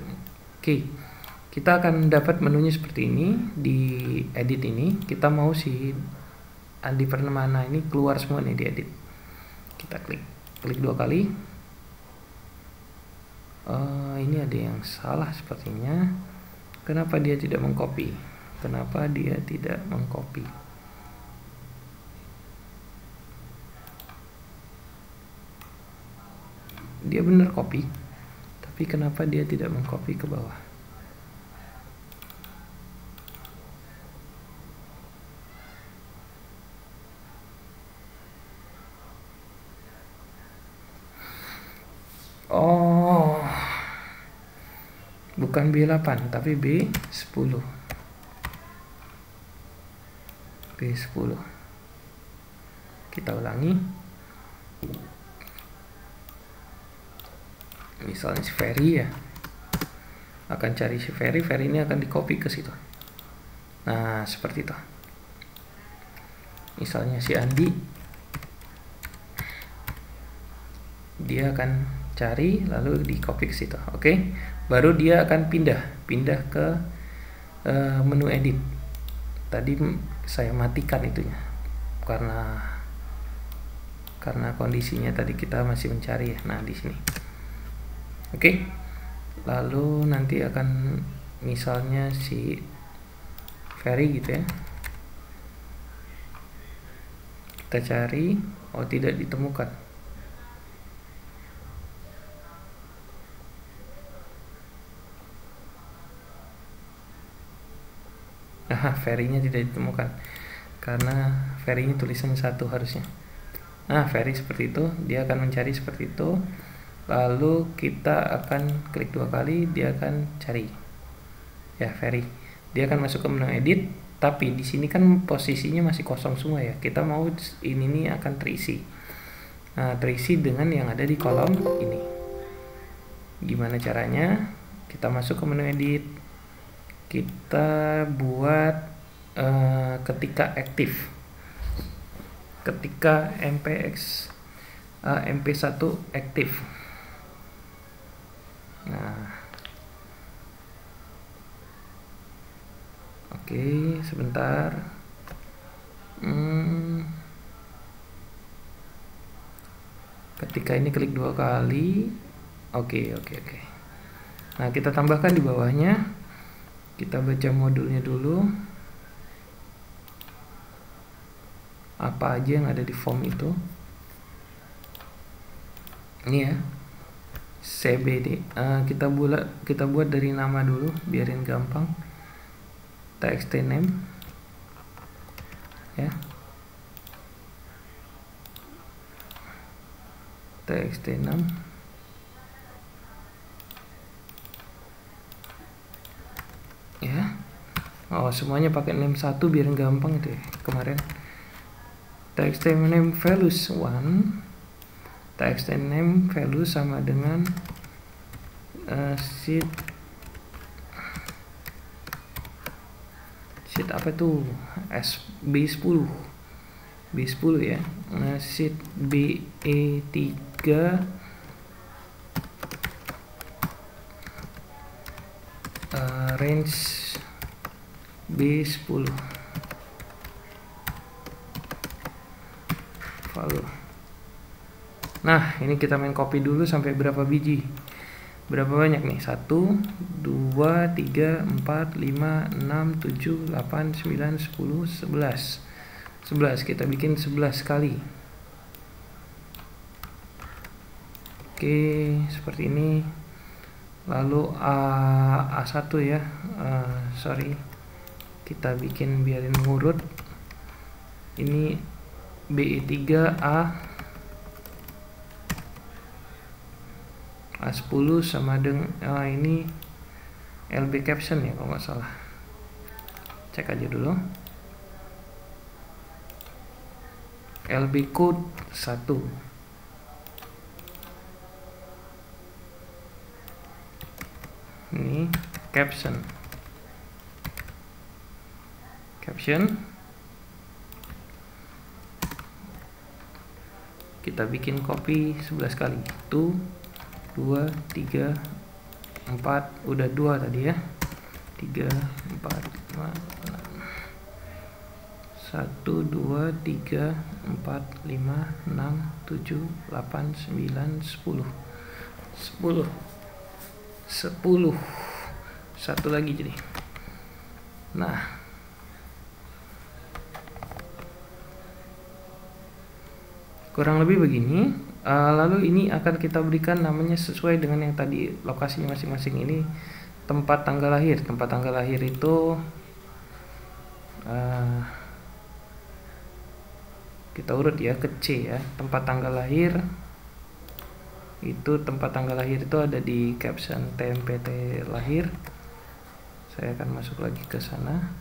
Speaker 1: kita akan dapat menunya seperti ini. Di edit ini kita mau di mana ini keluar semua nih di edit. Kita klik 2 kali. Ini ada yang salah sepertinya. Kenapa dia tidak mengcopy? Dia benar copy, tapi kenapa dia tidak mengcopy ke bawah? Bukan B8 tapi B10. Kita ulangi. Misalnya si Ferry ya, akan cari si Ferry ini akan di copy ke situ. Nah, seperti itu. Misalnya si Andi, dia akan cari lalu di copy ke situ. Oke. Baru dia akan pindah ke menu edit. Tadi saya matikan itunya karena kondisinya tadi kita masih mencari ya. Nah, di sini. Oke. Lalu nanti akan misalnya si Ferry gitu ya. Kita cari, tidak ditemukan. Ferry-nya tidak ditemukan karena Ferry-nya tulisannya 1 harusnya. Nah, Ferry seperti itu, dia akan mencari seperti itu. Lalu kita akan klik 2 kali, dia akan cari ya Ferry. Dia akan masuk ke menu edit, tapi di sini kan posisinya masih kosong semua ya. Kita mau ini akan terisi. Nah, terisi dengan yang ada di kolom ini. Gimana caranya? Kita masuk ke menu edit. Kita buat ketika aktif, ketika MP1 aktif. Nah, oke, sebentar. Ketika ini klik 2 kali. Oke. Nah, kita tambahkan di bawahnya. Kita baca modulnya dulu. Apa aja yang ada di form itu. Ini ya. CBD. Kita buat dari nama dulu biarin gampang. Txt name ya, txt name ya. Oh, semuanya pakai name 1 biar gampang itu ya, kemarin. Txt name values 1, txt name value sama dengan sheet apa tuh, B10 ya, sheet BE3 range B10 value. Nah, ini kita main copy dulu sampai berapa biji, berapa banyak nih, 1 2 3 4 5 6 7 8 9 10 11. Kita bikin 11 kali. Oke, seperti ini. Lalu A1 ya, kita bikin biarin ngurut. Ini BE3 A10 sama dengan ini LB caption ya kalau nggak salah. Cek aja dulu. LB code 1. Ini caption. Kita bikin copy 11 kali. 1 2 3 4, udah 2 tadi ya. 3 4 5 6 1 2 3 4 5 6 7 8 9 10. 1 lagi jadi. Nah, kurang lebih begini. Lalu ini akan kita berikan namanya sesuai dengan yang tadi, lokasinya masing-masing. Ini tempat tanggal lahir. Tempat tanggal lahir itu kita urut ya ke C ya. Tempat tanggal lahir itu ada di caption TMPT lahir. Saya akan masuk lagi ke sana.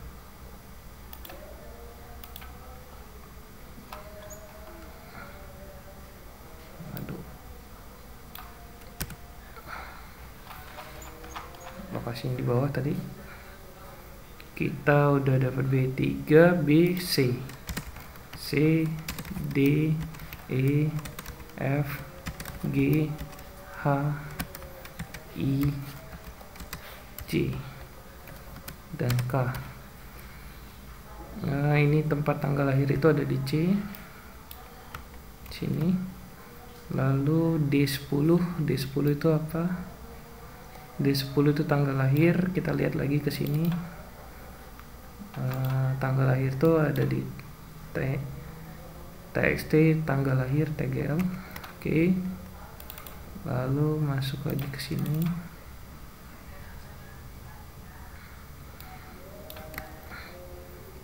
Speaker 1: Lokasinya di bawah tadi. Kita udah dapat B3, B, C, D, E, F, G, H, I, J, dan K. Nah, ini tempat tanggal lahir itu ada di C, sini. Lalu D10 itu apa? D10 itu tanggal lahir. Kita lihat lagi ke sini. Tanggal lahir itu ada di TXT tanggal lahir TGL. Oke. Lalu masuk lagi ke sini.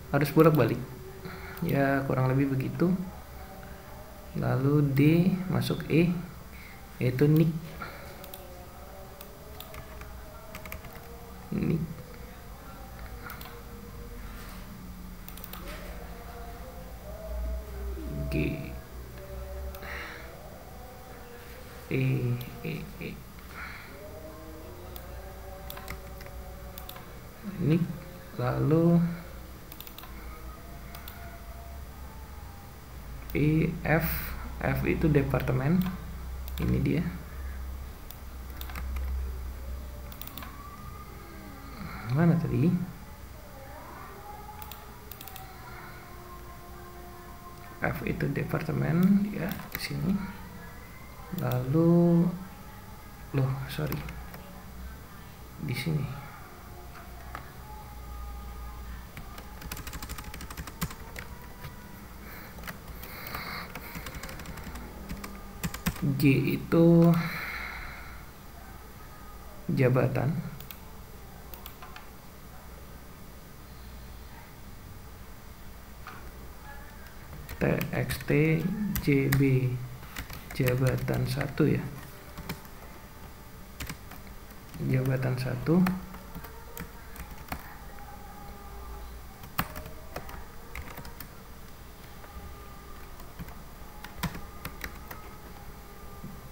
Speaker 1: Harus bolak-balik. Ya, kurang lebih begitu. Lalu D masuk E, yaitu nick. G, E. Nick. Lalu F itu departemen. Ini dia. Mana tadi? F itu departemen ya, di sini. Lalu di sini. G itu jabatan, txt jb jabatan 1 ya, jabatan 1,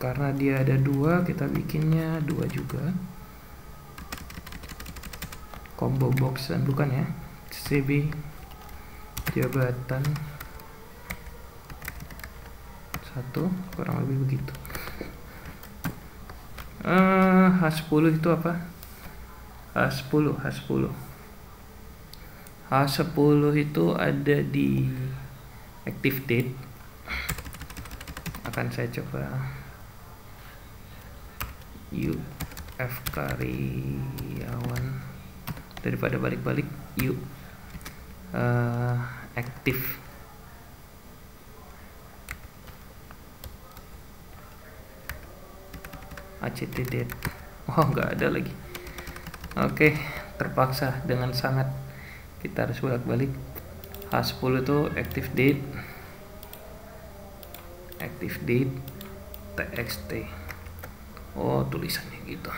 Speaker 1: karena dia ada 2 kita bikinnya 2 juga, combo box dan bukan ya, cb jabatan 1, kurang lebih begitu. H10 itu apa? H10 itu ada di active date. Akan saya coba UF karyawan, daripada balik-balik aktif ACT date. Oh, nggak ada lagi. Oke, terpaksa dengan sangat kita harus bolak-balik. H10 itu active date txt. Oh, tulisannya gitu.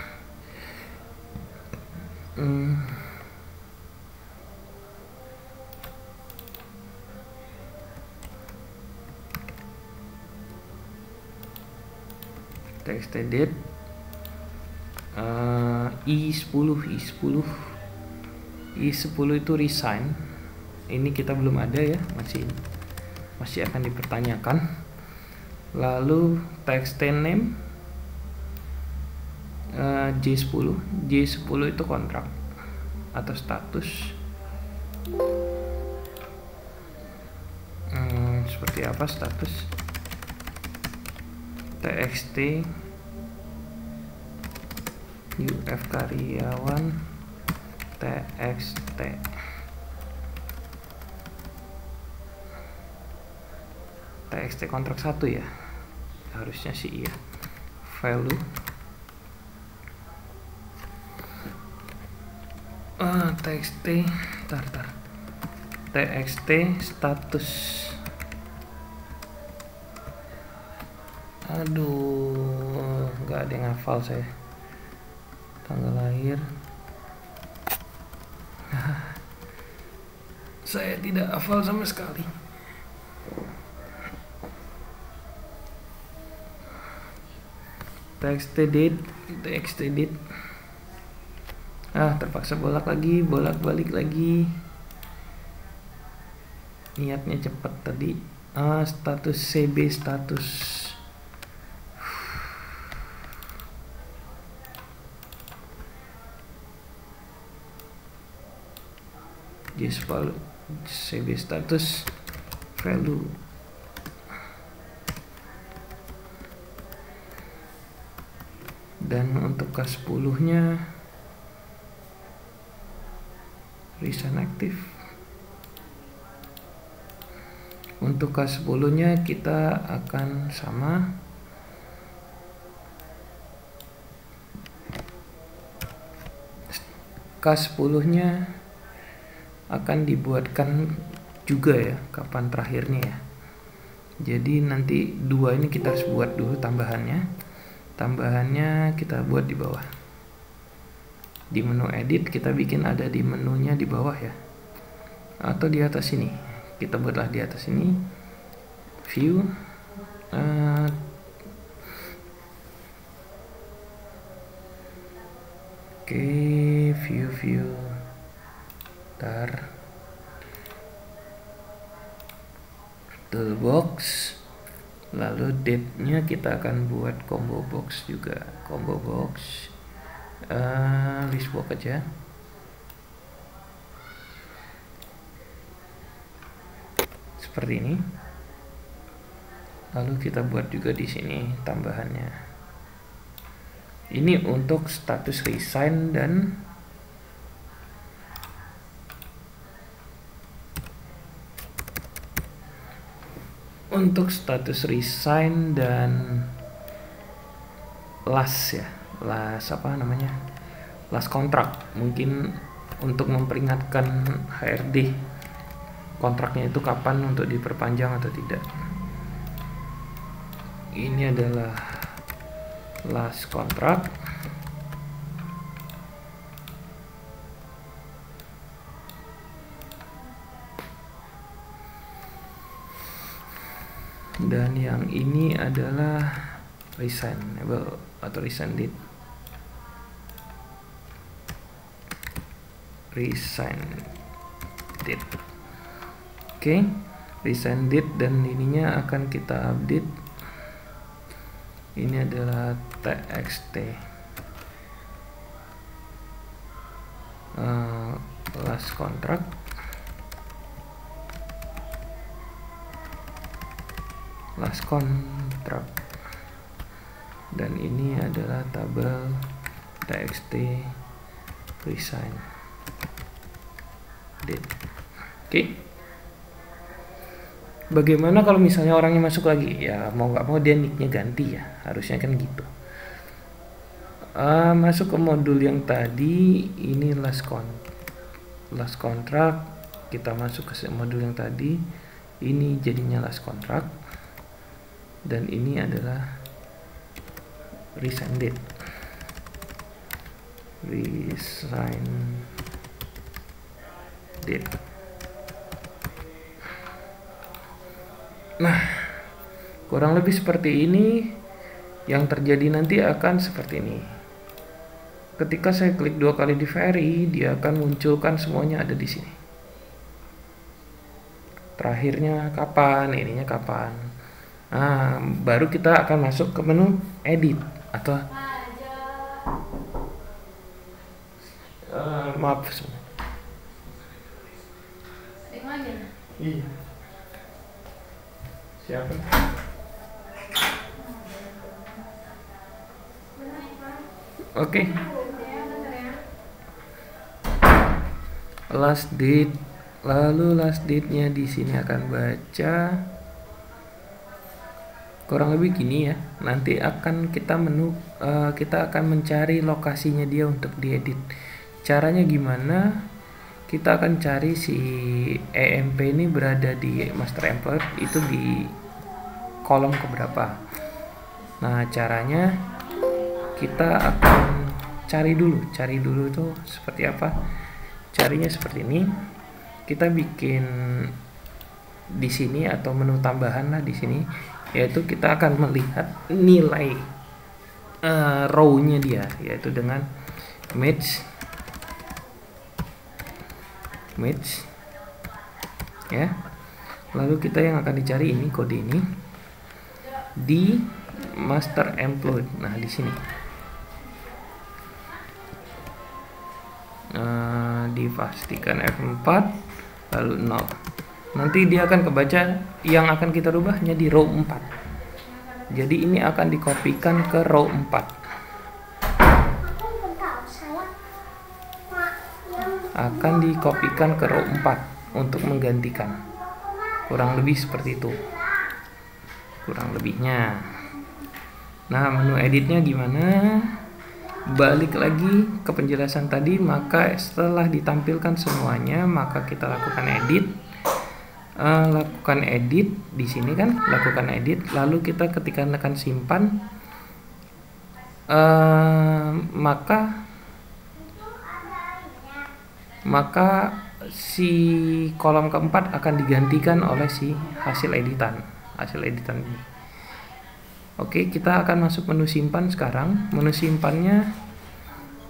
Speaker 1: Txt date I10 itu resign. Ini kita belum ada ya, masih akan dipertanyakan. Lalu txt name J10 itu kontrak atau status. Seperti apa status? txt UF karyawan txt kontrak 1 ya, harusnya sih iya. Value txt status. Aduh, nggak ada yang hafal saya tanggal lahir. Saya tidak hafal sama sekali. txt date. Terpaksa bolak-balik lagi. Niatnya cepat tadi. Status cb status. cb status value. Dan untuk K10 nya resign aktif. Untuk K10 nya kita akan sama, K10 nya akan dibuatkan juga ya kapan terakhirnya ya. Jadi nanti 2 ini kita harus buat dulu tambahannya kita buat di bawah. Di menu edit kita bikin ada di menunya di bawah ya, atau di atas ini. Kita buatlah di atas ini view view toolbox, lalu date nya kita akan buat combo box juga, list box aja. Seperti ini. Lalu kita buat juga di sini tambahannya. Ini untuk status resign dan last ya, last kontrak, mungkin untuk memperingatkan HRD kontraknya itu kapan untuk diperpanjang atau tidak. Ini adalah last kontrak. Dan yang ini adalah resignable atau resign date. Oke, resign date, dan ininya akan kita update. Ini adalah txt last contract, dan ini adalah tabel txt resign date. Oke. Bagaimana kalau misalnya orangnya masuk lagi? Ya mau nggak mau dia nicknya ganti ya, harusnya kan gitu. Masuk ke modul yang tadi, ini last contract, kita masuk ke modul yang tadi, ini jadinya last contract, dan ini adalah resign date. Nah, kurang lebih seperti ini. Yang terjadi nanti akan seperti ini. Ketika saya klik 2 kali di vary, dia akan munculkan semuanya ada di sini. Terakhirnya kapan, ininya kapan. Nah, baru kita akan masuk ke menu edit atau maaf. Iya. Siapa? Oke. Last date, lalu last date-nya di sini akan baca kurang lebih gini ya. Nanti akan kita kita akan mencari lokasinya dia untuk diedit. Caranya gimana? Kita akan cari si EMP ini berada di master employee itu di kolom keberapa. Nah, caranya kita akan cari dulu itu seperti apa. Carinya seperti ini. Kita bikin di sini atau menu tambahan lah di sini, yaitu kita akan melihat nilai row-nya dia, yaitu dengan match ya. Lalu kita yang akan dicari ini kode ini di master employee. Nah, di sini dipastikan F4 lalu 0. Nanti dia akan kebaca, yang akan kita rubah hanya di row 4. Jadi ini akan dikopikan ke row 4. Akan dikopikan ke row 4 untuk menggantikan. Kurang lebih seperti itu. Kurang lebihnya. Nah, menu editnya gimana? Balik lagi ke penjelasan tadi, maka setelah ditampilkan semuanya, maka kita lakukan edit. Lakukan edit di sini kan, lakukan edit. Lalu kita ketika tekan simpan, maka si kolom keempat akan digantikan oleh si hasil editan ini. Oke, kita akan masuk menu simpan sekarang. Menu simpannya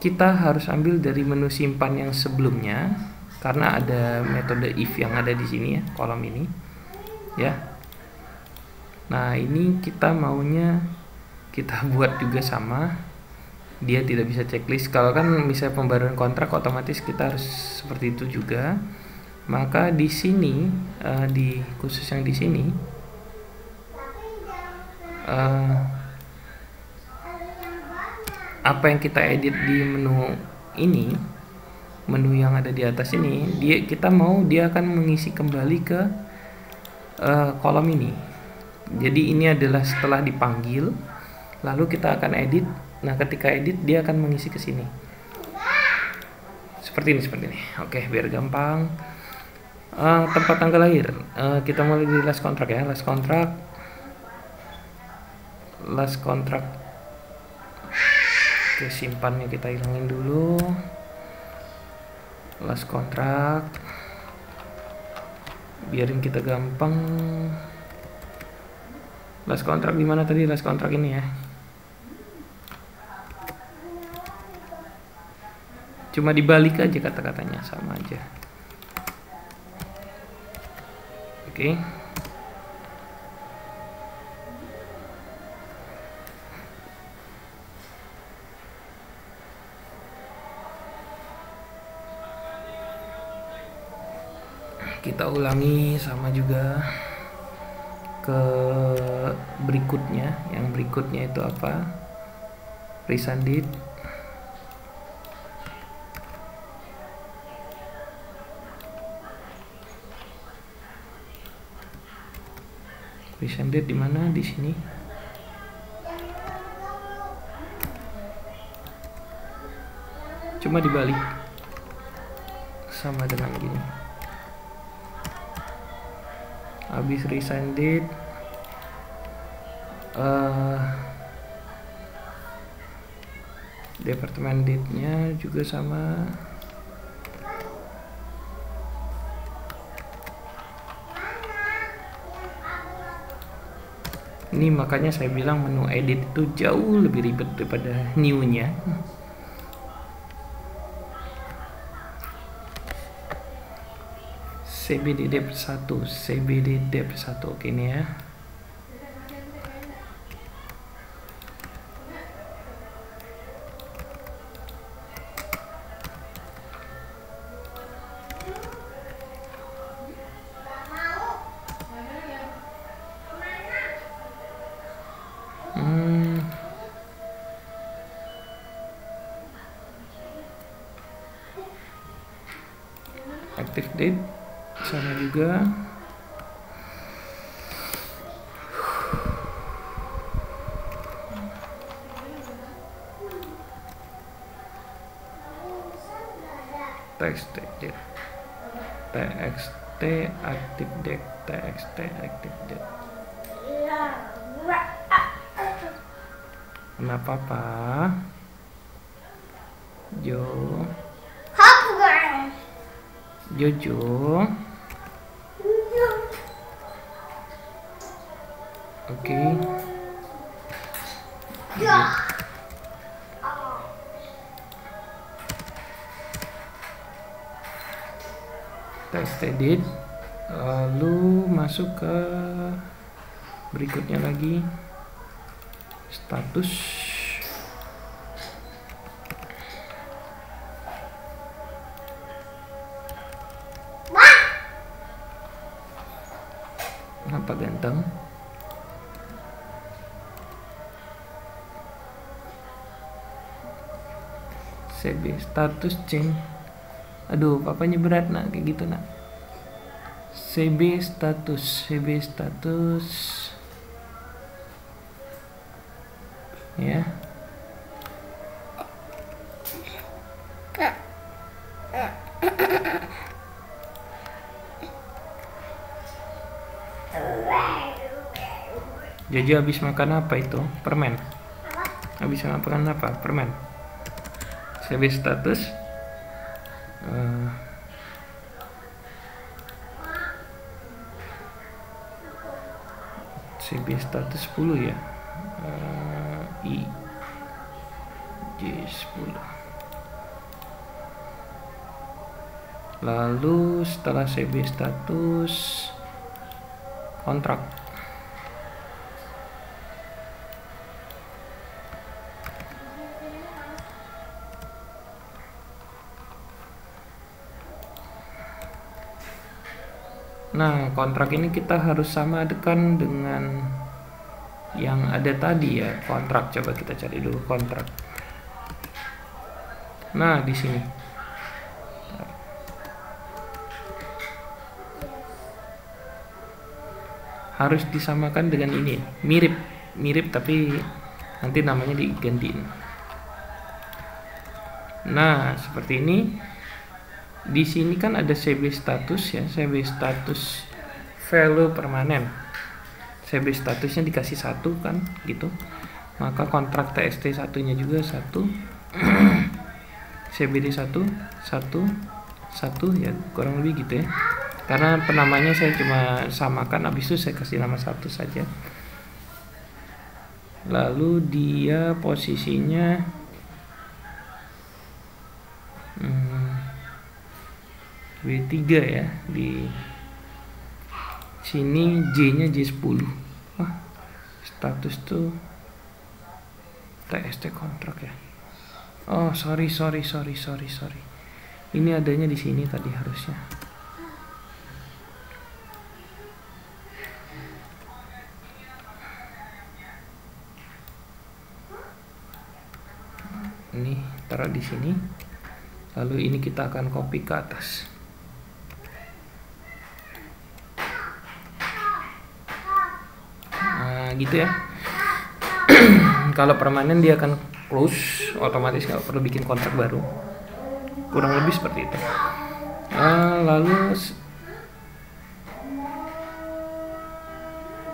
Speaker 1: kita harus ambil dari menu simpan yang sebelumnya, karena ada metode if yang ada di sini ya, kolom ini ya. Nah, ini kita maunya kita buat juga sama. Dia tidak bisa checklist. Kalau kan misalnya pembaruan kontrak otomatis kita harus seperti itu juga. Maka di sini di khusus yang di sini apa yang kita edit di menu ini, menu yang ada di atas ini, kita akan mengisi kembali ke kolom ini. Jadi ini adalah setelah dipanggil, lalu kita akan edit Nah, ketika edit dia akan mengisi ke sini. Seperti ini. Oke, biar gampang. Tempat tanggal lahir. Kita mulai di last kontrak ya. Last kontrak. Oke, simpannya kita hilangin dulu. Last kontrak. Biarin kita gampang. Last kontrak di mana tadi? Last kontrak ini ya. Cuma dibalik aja kata-katanya, sama aja. Oke. Kita ulangi sama juga ke berikutnya. Yang berikutnya itu apa? Resended. Resended di mana? Di sini. Cuma dibalik. Sama dengan gini. Habis resended, departemen date-nya juga sama. Ini makanya saya bilang menu edit itu jauh lebih ribet daripada new-nya. CBD Dep 1, oke ini ya. Active date sama juga. TXT active date, TXT active date. Kenapa Pak? Jojo. Oke. Text edit. Lalu masuk ke berikutnya lagi. Status. Apa ganteng? CB status change. Aduh, papanya berat nak kayak gitu nak. CB status ya. Jojo habis makan apa itu? Permen. Habis makan apa? Permen. CB status CB status 10 ya. J10. Lalu setelah CB status kontrak. Nah, kontrak ini kita harus samakan dengan yang ada tadi ya, kontrak. Coba kita cari dulu kontrak. Nah, di sini. Harus disamakan dengan ini. Mirip tapi nanti namanya digantiin. Nah, seperti ini. Di sini kan ada CB status ya, CB status value permanen. CB statusnya dikasih 1 kan, gitu. Maka kontrak TXT satunya juga 1. CBD 1 ya, kurang lebih gitu ya. Karena penamanya saya cuma samakan, habis itu saya kasih nama 1 saja. Lalu dia posisinya B3 ya, di sini J-nya J10. Status tuh TXT kontrak ya. Oh, sorry. Ini adanya di sini tadi harusnya. Ini taruh di sini. Lalu ini kita akan copy ke atas. Nah, gitu ya. Kalau permanen dia akan close otomatis, nggak perlu bikin kontrak baru. Kurang lebih seperti itu. Lalu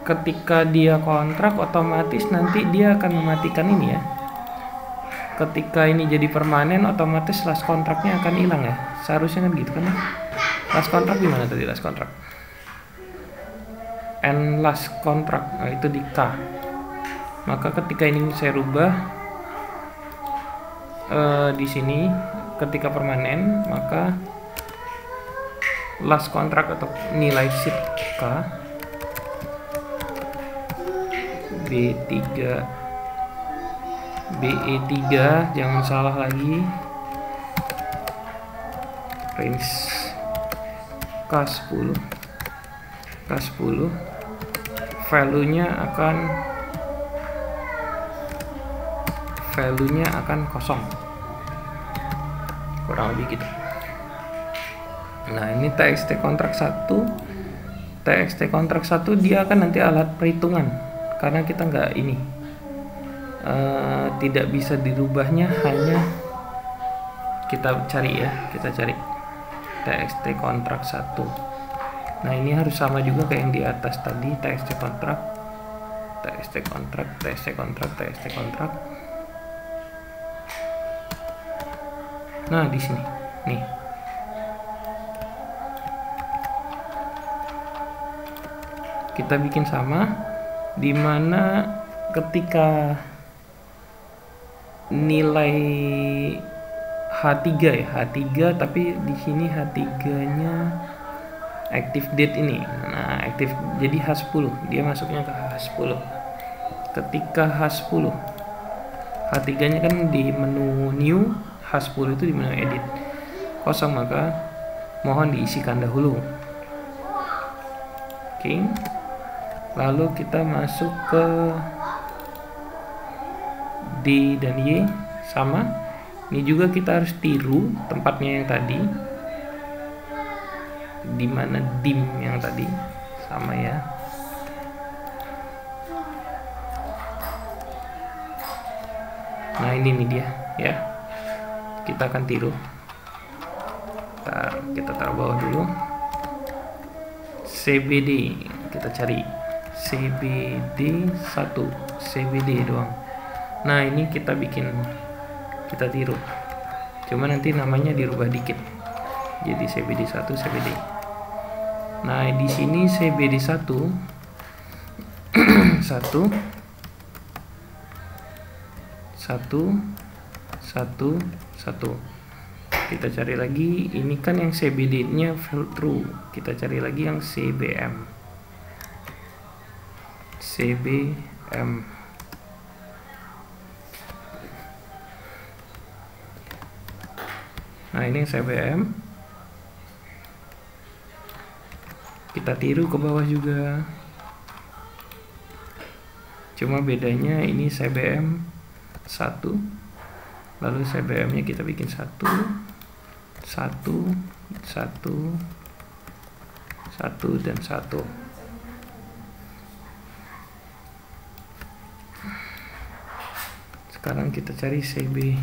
Speaker 1: ketika dia kontrak otomatis nanti dia akan mematikan ini ya. Ketika ini jadi permanen otomatis last kontraknya akan hilang ya. Seharusnya kan gitu kan. Last kontrak gimana tadi last kontrak? And last kontrak, nah itu di K. Maka ketika ini saya rubah di sini ketika permanen, maka last kontrak atau nilai sheet K B3 BE3, jangan salah lagi, range K10 value-nya akan kosong, kurang lebih gitu. Nah, ini TXT kontrak 1 dia akan nanti alat perhitungan, karena kita nggak ini tidak bisa dirubahnya, hanya kita cari TXT kontrak 1. Nah, ini harus sama juga kayak yang di atas tadi, TXT kontrak. Nah, di sini nih kita bikin sama, dimana ketika nilai H3 ya, H3, tapi di sini H3-nya active date ini. Nah, aktif jadi H10, dia masuknya ke H10. Ketika H10, H3-nya kan di menu new, H10 itu di menu edit kosong, maka mohon diisikan dahulu. Oke. Lalu kita masuk ke D dan Y sama. Ini juga kita harus tiru tempatnya yang tadi, di mana dim yang tadi sama ya. Nah, ini nih dia ya. Kita akan tiru. Kita taruh bawah dulu. CBD, kita cari CBD 1, CBD doang. Nah, ini kita tiru. Cuma nanti namanya dirubah dikit. Jadi CBD 1, CBD. Nah, di sini CBD 1 1. Kita cari lagi, ini kan yang CBD-nya true. Kita cari lagi yang CBM. Nah, ini yang CBM. Kita tiru ke bawah juga. Cuma bedanya ini CBM 1. Lalu CBM-nya kita bikin 1 dan 1. Sekarang kita cari CB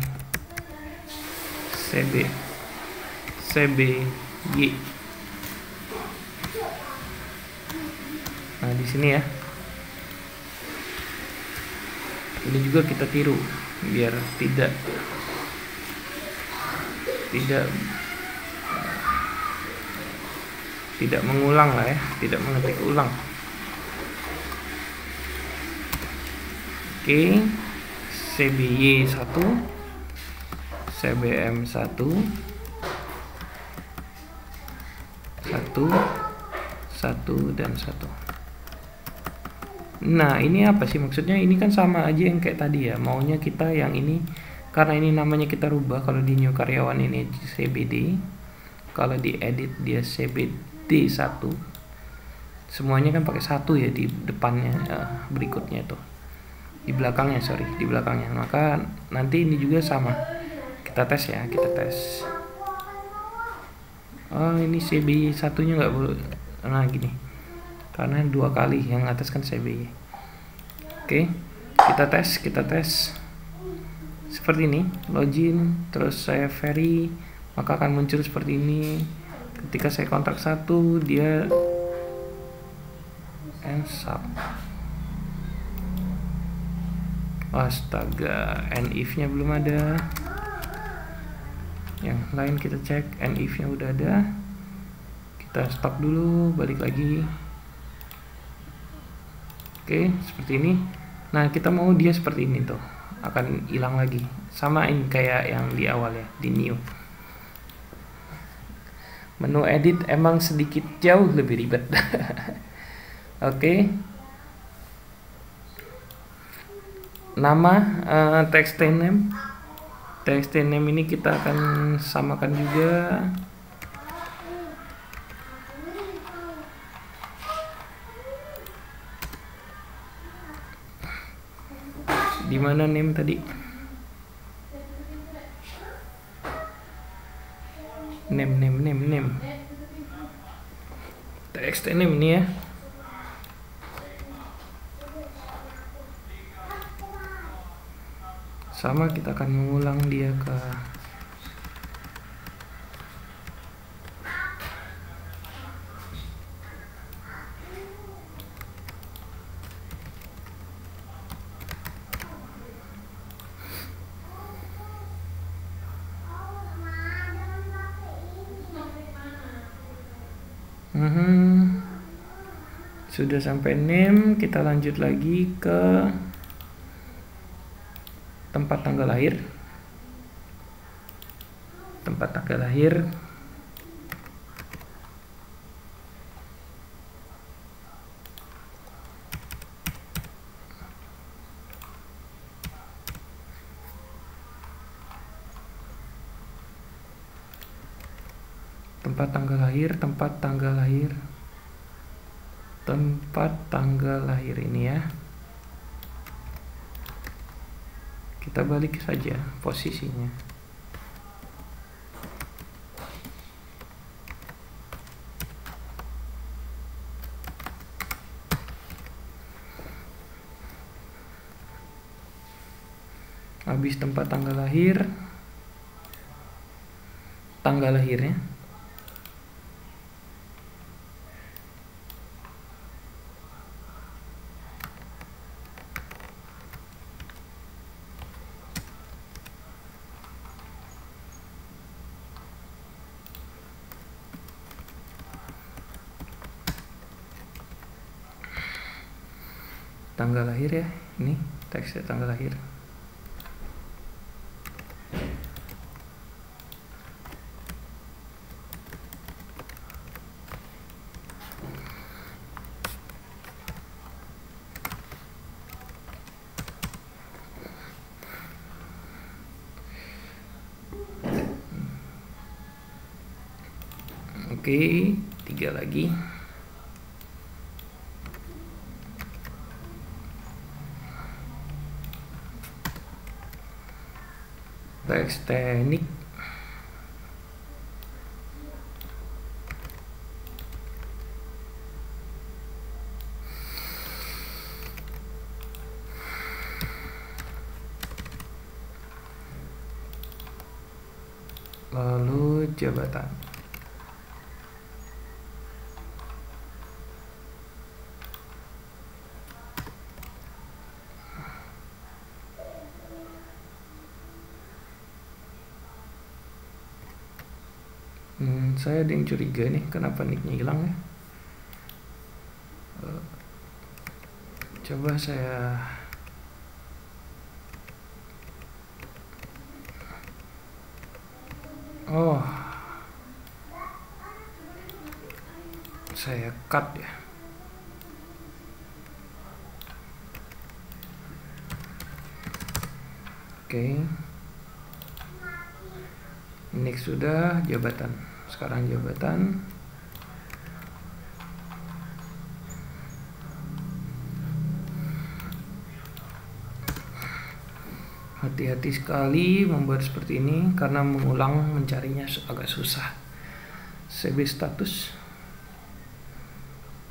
Speaker 1: CBY. Nah, di sini ya. Ini juga kita tiru biar tidak mengulang lah ya, tidak mengetik ulang. Oke, CBY 1, CBM 1, 1 dan 1. Nah, ini apa sih maksudnya? Ini kan sama aja yang kayak tadi ya. Maunya kita yang ini, karena ini namanya kita rubah. Kalau di new karyawan ini CBD, kalau di edit dia CBD 1. Semuanya kan pakai 1 ya di depannya, berikutnya tuh. Di belakangnya, di belakangnya. Maka nanti ini juga sama. Kita tes ya, kita tes. Oh, ini CBY 1-nya nggak boleh. Nah, gini. Karena 2 kali, yang atas kan CBY. Oke, kita tes seperti ini. Login, terus saya very, maka akan muncul seperti ini. Ketika saya kontak 1, dia sub. Astaga, if nya belum ada. Yang lain kita cek, if nya udah ada. Kita stop dulu, balik lagi. Oke, seperti ini. Nah, kita mau dia seperti ini tuh, akan hilang lagi. Samain kayak yang di awal ya, di new. Menu edit emang sedikit jauh lebih ribet. Oke. Nama text name. Text name ini kita akan samakan juga. Di mana name tadi? Name. Text name ini ya. Sama, kita akan mengulang dia ke sudah sampai name. Kita lanjut lagi ke tempat tanggal lahir. Tempat tanggal lahir. Tempat tanggal lahir, tempat tanggal lahir ini ya. Kita balik saja posisinya. Habis tempat tanggal lahirnya. Tanggal lahir ya, ini teksnya tanggal lahir. Oke, 3 lagi. Teks teknik. lalu jabatan. Saya ada yang curiga nih, kenapa nicknya hilang ya? Coba saya saya cut ya. Oke. Next sudah, jabatan. Sekarang jabatan. Hati-hati sekali membuat seperti ini karena mengulang mencarinya agak susah. CB status,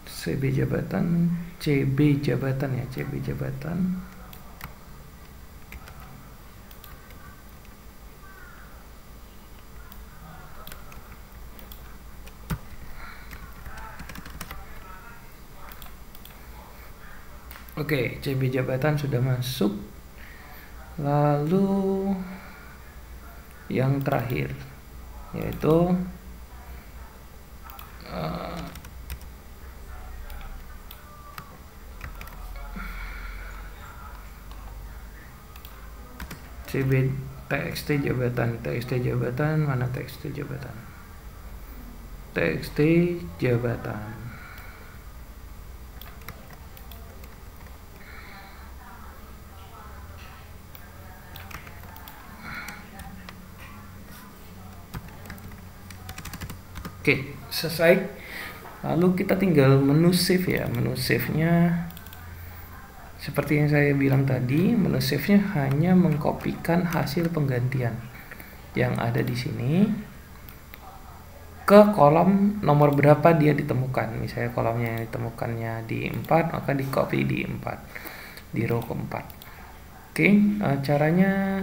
Speaker 1: CB jabatan, CB jabatan ya, CB jabatan. Oke, CB jabatan sudah masuk. Lalu yang terakhir yaitu CB TXT jabatan. TXT jabatan mana? TXT jabatan. TXT jabatan. Oke, selesai. Lalu kita tinggal menu save ya. Menu save-nya seperti yang saya bilang tadi, menu save-nya hanya mengkopikan hasil penggantian yang ada di sini ke kolom nomor berapa dia ditemukan. Misalnya kolomnya yang ditemukannya di 4, maka di copy di 4, di row keempat. Oke, caranya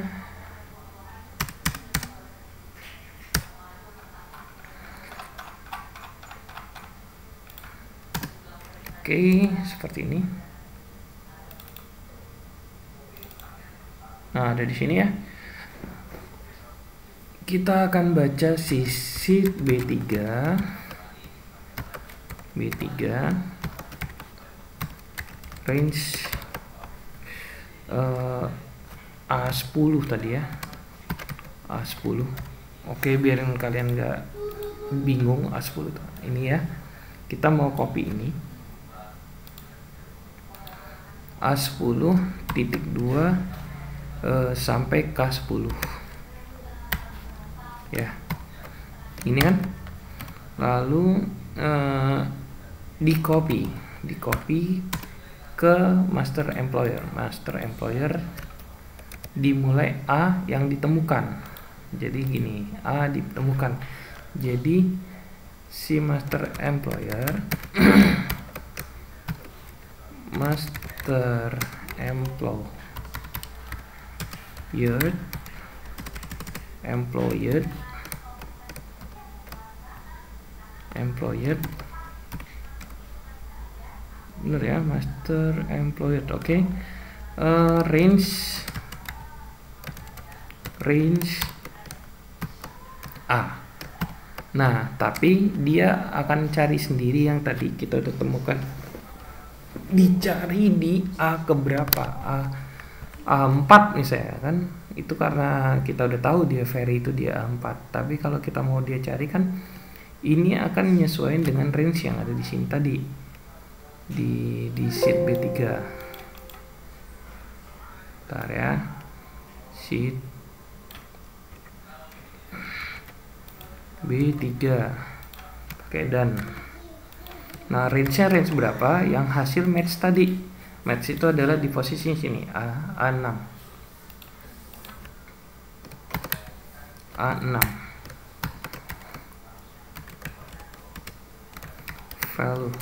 Speaker 1: seperti ini. Nah, ada di sini ya. Kita akan baca sisi B3 range A10 tadi ya. A10. Oke, biarin kalian nggak bingung A10 tuh. Ini ya. Kita mau copy ini. A10.2 sampai K10 ya, ini kan. Lalu di copy ke master employer dimulai A yang ditemukan. Jadi gini, A ditemukan, jadi si master employer master employer bener ya, master employer. Oke. Range A. Nah, tapi dia akan cari sendiri yang tadi kita udah temukan, dicari di A keberapa, A4 misalnya kan. Itu karena kita udah tahu dia vary itu dia A4. Tapi kalau kita mau dia cari kan, ini akan menyesuaikan dengan range yang ada di sini tadi, di sheet B3. Bentar ya, sheet B3 pakai dan. Nah, range-nya range berapa? Yang hasil match tadi. Match itu adalah di posisi sini, A6. Value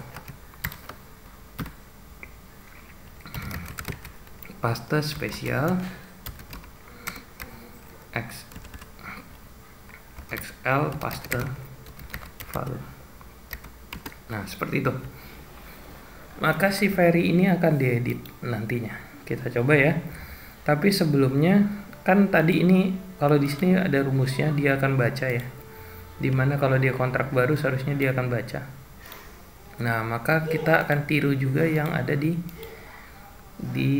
Speaker 1: paste spesial X XL paste value. Nah, seperti itu. Maka si Ferry ini akan diedit nantinya. Kita coba ya. Tapi sebelumnya kan tadi ini kalau di sini ada rumusnya, dia akan baca ya. Dimana kalau dia kontrak baru seharusnya dia akan baca. Nah, maka kita akan tiru juga yang ada di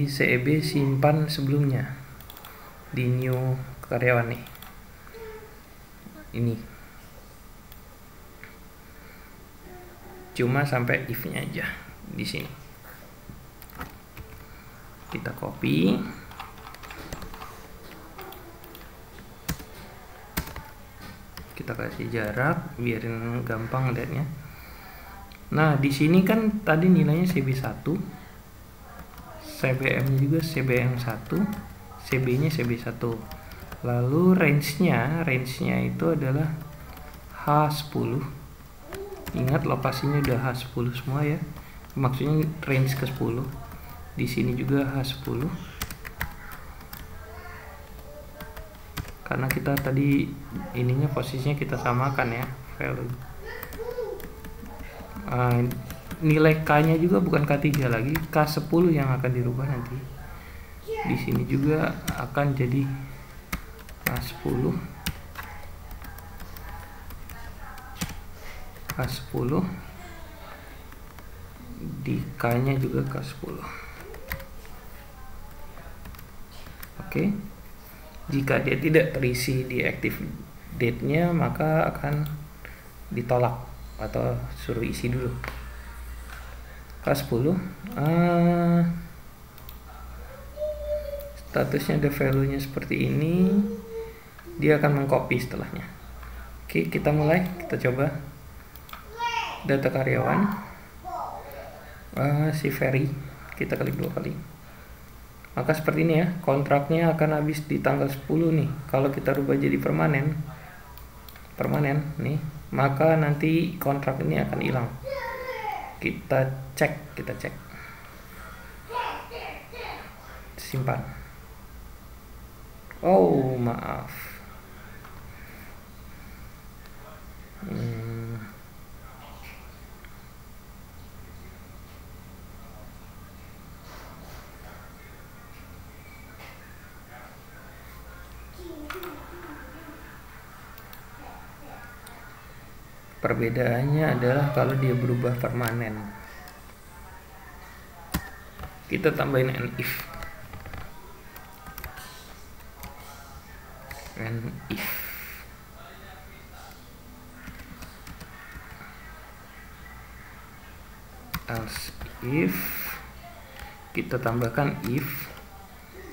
Speaker 1: CEB simpan sebelumnya di new karyawan nih. Ini cuma sampai if-nya aja di sini. Kita copy, kita kasih jarak biarin gampang lihatnya. Nah, di sini kan tadi nilainya CB1, CBM juga CBM1, CB-nya CB1. Lalu range-nya itu adalah H10. Ingat lokasinya udah H10 semua ya. Maksudnya range ke 10. Di sini juga H10. Karena kita tadi ininya posisinya kita samakan ya, value. Nilai K-nya juga bukan K3 lagi, K10 yang akan dirubah nanti. Di sini juga akan jadi K10. K10 di K-nya juga K10. Oke. Jika dia tidak terisi di active date-nya, maka akan ditolak atau suruh isi dulu. K10 statusnya ada value-nya seperti ini, dia akan mengcopy setelahnya. Oke, kita mulai, kita coba data karyawan, si Ferry, kita klik 2 kali. Maka seperti ini ya, kontraknya akan habis di tanggal 10 nih. Kalau kita rubah jadi permanen nih, maka nanti kontrak ini akan hilang. Kita cek, simpan. Oh, maaf. Perbedaannya adalah kalau dia berubah permanen. Kita tambahin an if. Else if, kita tambahkan if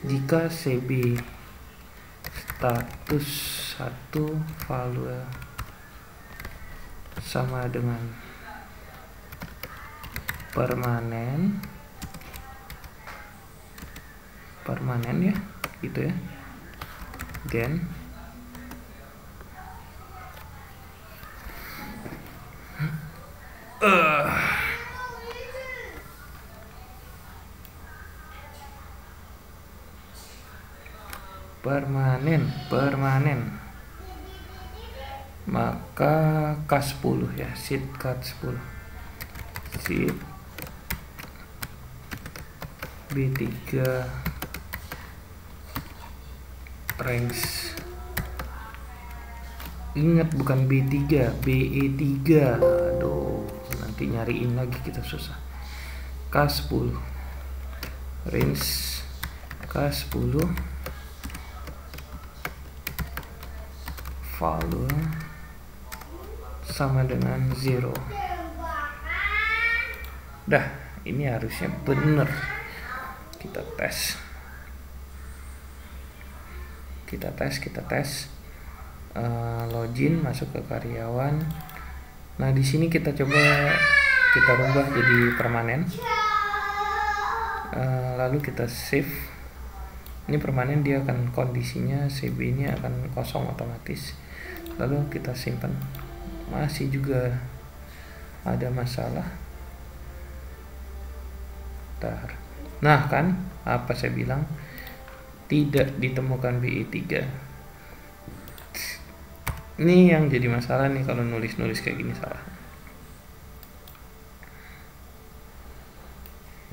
Speaker 1: jika CB status 1 value sama dengan permanen ya, gitu ya. Then permanen maka K10 ya, sheet K10, sheet B3 range, ingat bukan B3, BE3. Aduh, nanti nyariin lagi kita susah. K10 range K10 value sama dengan 0. Dah, ini harusnya bener. Kita tes. Login, masuk ke karyawan. Nah, di sini kita coba kita rubah jadi permanen. Lalu kita save. Ini permanen, dia akan kondisinya CB ini akan kosong otomatis. Lalu kita simpan. Masih juga ada masalah. Nah kan, apa saya bilang, tidak ditemukan BE3. Ini yang jadi masalah nih kalau nulis-nulis kayak gini salah.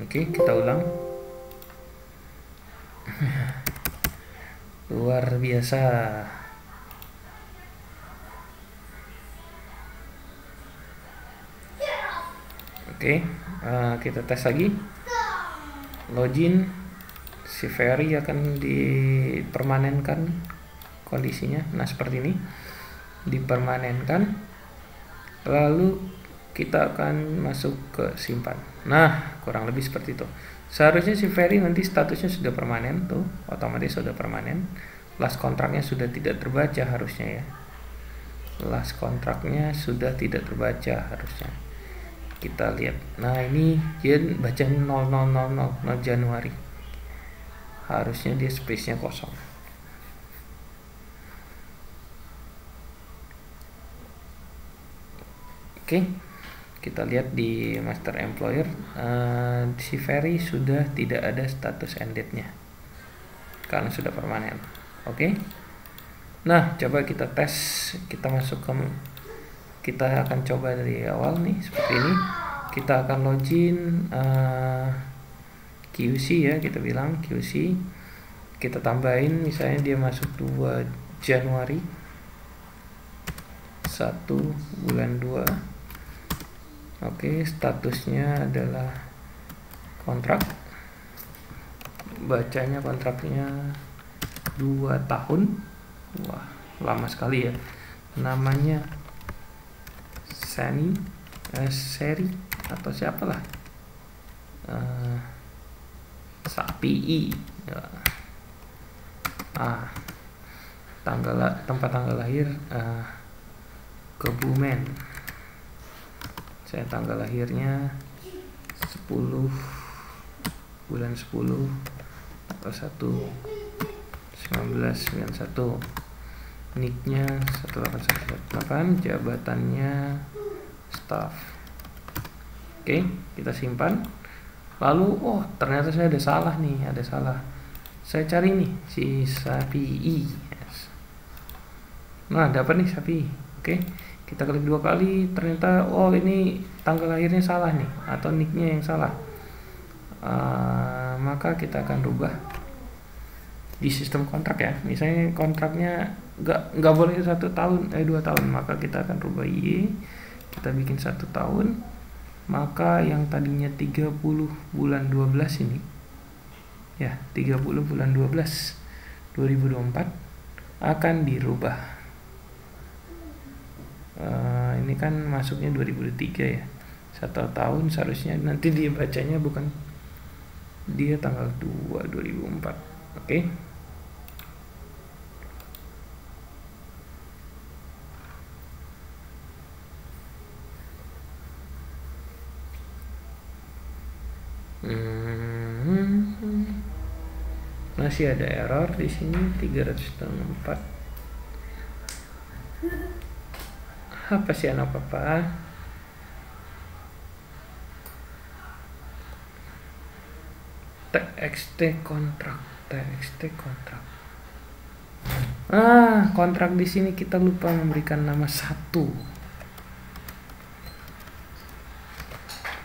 Speaker 1: Oke, kita ulang. Luar biasa. Oke, kita tes lagi. Login, si Ferry akan dipermanenkan kondisinya. Nah, seperti ini. Dipermanenkan. Lalu kita akan masuk ke simpan. Nah, kurang lebih seperti itu. Seharusnya si Ferry nanti statusnya sudah permanen tuh, otomatis sudah permanen. Last kontraknya sudah tidak terbaca harusnya ya. Last kontraknya sudah tidak terbaca harusnya. Kita lihat. Nah, ini dia baca 0000 Januari. Harusnya dia space-nya kosong. Oke. Kita lihat di master employer, si Ferry sudah tidak ada status ended-nya karena sudah permanen. Oke. Nah, coba kita tes. Kita akan coba dari awal nih seperti ini. Kita akan login QC ya, kita bilang QC. Kita tambahin misalnya dia masuk 2 Januari 1 bulan 2. Oke, statusnya adalah kontrak. Bacanya kontraknya 2 tahun. Wah, lama sekali ya. Namanya Seri atau siapalah. Sapi ya. Tempat tanggal lahir Kebumen. Saya tanggal lahirnya 10 bulan 10 atau 1/1991. Nicknya 18118, jabatannya staff. Oke, kita simpan. Lalu ternyata saya ada salah nih, saya cari nih si Sapi. Yes. Nah, dapat nih Sapi. Oke, kita klik 2 kali, ternyata ini tanggal lahirnya salah nih, atau nicknya yang salah. Maka kita akan rubah di sistem kontrak ya. Misalnya kontraknya nggak boleh 1 tahun, 2 tahun, maka kita akan rubah kita bikin 1 tahun. Maka yang tadinya 30 bulan 12 ini ya, 30 bulan 12 2024 akan dirubah. Ini kan masuknya 2003 ya, 1 tahun seharusnya nanti dia bacanya bukan dia tanggal 2 2004. Oke. Masih ada error di sini 304. Apa sih anak papa? TXT kontrak. Kontrak di sini kita lupa memberikan nama 1.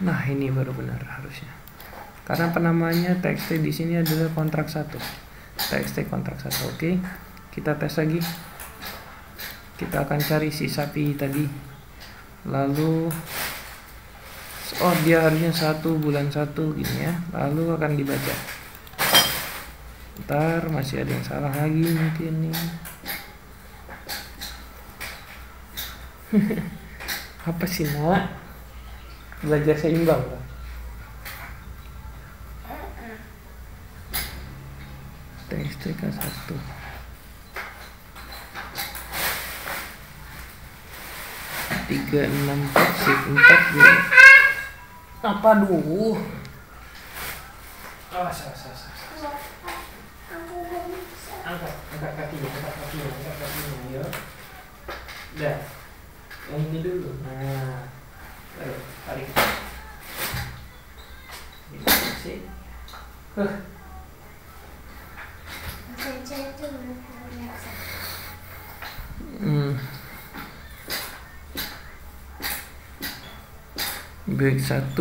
Speaker 1: Nah, ini baru benar harusnya. Karena penamanya TXT di sini adalah kontrak 1. TXT kontrak 1. Oke. Kita tes lagi. Kita akan cari si Sapi tadi. Lalu dia harusnya 1 bulan 1 gini ya. Lalu akan dibaca. Ntar masih ada yang salah lagi mungkin nih. Apa sih nak? Belajar seimbang lah. TXT K1 364 shift 4 gitu. Apa dulu? Salah. Angkat kakinya ya. Udah. Yang ini dulu. Nah. Ayo, tarik. Ini sih. BX1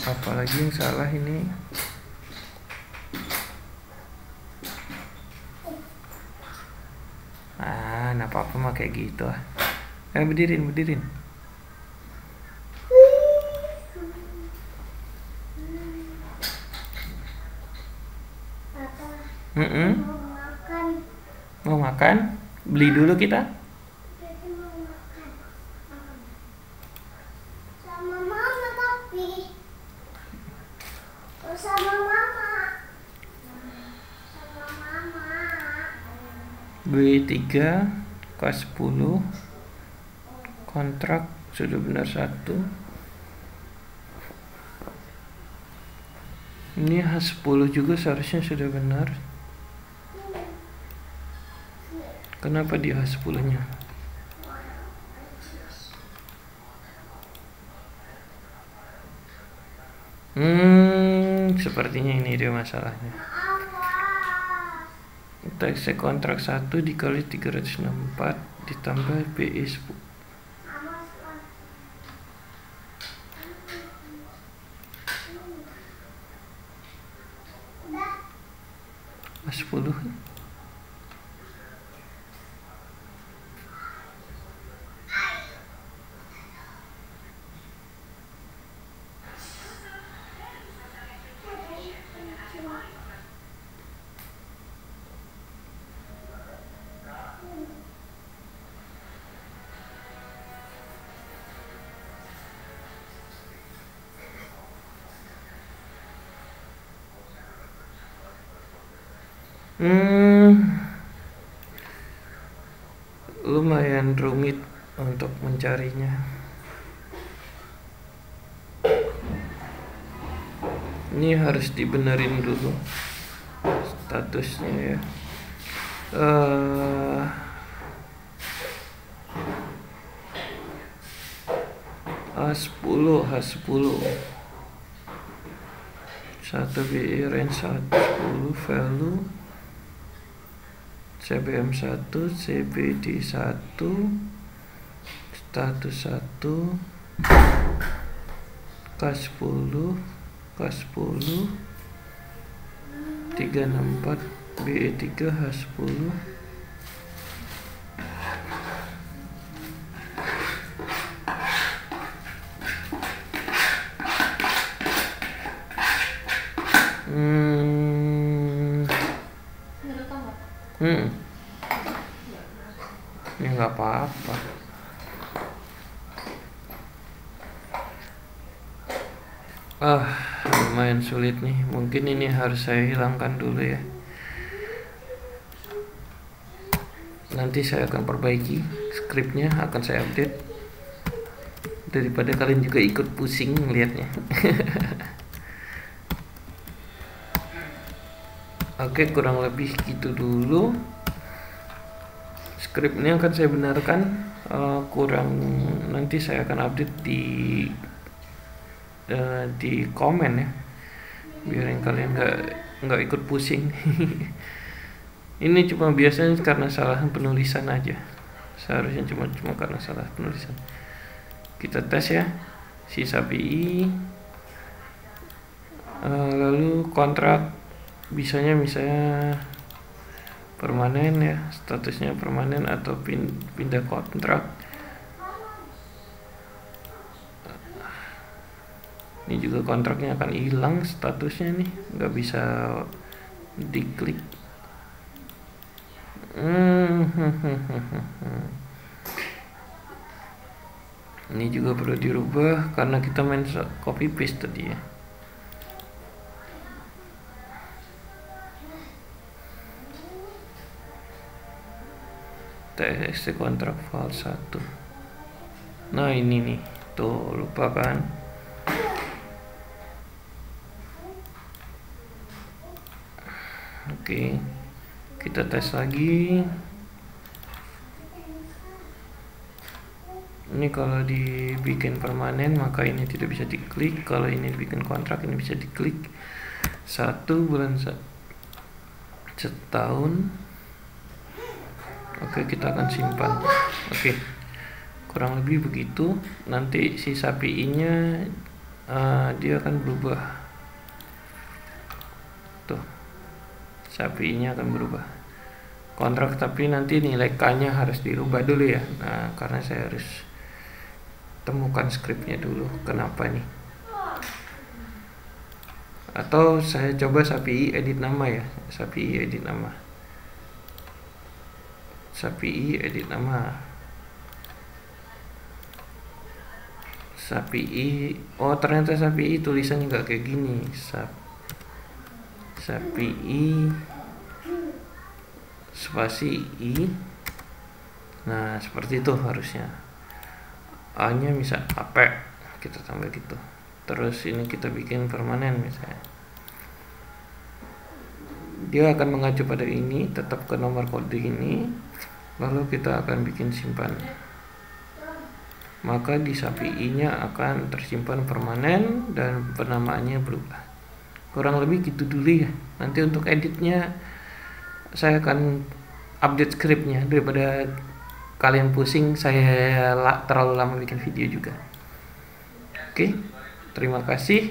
Speaker 1: apalagi yang salah ini. Nah apa-apa mah kayak gitu ah. Berdiriin. Mau makan? Beli dulu kita.
Speaker 2: Sama mama tapi. Sama mama.
Speaker 1: B3 kelas 10 kontrak sudah benar 1. Ini H10 juga seharusnya sudah benar. Kenapa di H10 nya? Sepertinya ini dia masalahnya. Tax kontrak 1 dikali 364 ditambah BE 10. A10. Lumayan rumit untuk mencarinya. Ini harus dibenerin dulu statusnya ya. H10 1 BI range 110 value CBM 1 CBD 1 status 1 K10 364 BE3 H10. Ya nggak apa-apa. Lumayan sulit nih. Mungkin ini harus saya hilangkan dulu ya. Nanti saya akan perbaiki skripnya, akan saya update daripada kalian juga ikut pusing melihatnya. Oke, kurang lebih gitu dulu. Skripnya akan saya benarkan. Nanti saya akan update di komen ya, biar kalian nggak ikut pusing. Ini cuma biasanya karena salah penulisan aja. Seharusnya cuma karena salah penulisan. Kita tes ya sisa BI. Lalu kontrak misalnya permanen ya, statusnya permanen atau pindah kontrak. Ini juga kontraknya akan hilang statusnya nih, nggak bisa diklik. Ini juga perlu dirubah karena kita main copy paste tadi ya. TXT kontrak file 1. Nah ini nih, tuh lupa kan. Oke, kita tes lagi. Ini kalau dibikin permanen maka ini tidak bisa diklik. Kalau ini dibikin kontrak ini bisa diklik. 1 bulan setahun. Oke, kita akan simpan. Oke, kurang lebih begitu. Nanti si sapi nya dia akan berubah tuh, sapi nya akan berubah kontrak, tapi nanti nilai K nya harus dirubah dulu ya. Nah, karena saya harus temukan scriptnya dulu kenapa nih, atau saya coba sapi I edit nama ya, sapi I edit nama, sapi I edit nama, sapi I. Oh, ternyata sapi I tulisannya nggak kayak gini. Sapi I spasi I. Nah, seperti itu harusnya. A nya bisa AP, kita tambah gitu. Terus ini kita bikin permanen misalnya. Dia akan mengacu pada ini, tetap ke nomor kode ini. Lalu kita akan bikin simpan. Maka di sapi I nya akan tersimpan permanen dan penamaannya berubah. Kurang lebih gitu dulu ya. Nanti untuk editnya saya akan update scriptnya, daripada kalian pusing saya terlalu lama bikin video juga. Oke, terima kasih.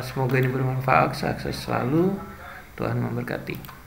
Speaker 1: Semoga ini bermanfaat. Sukses selalu. Tuhan memberkati.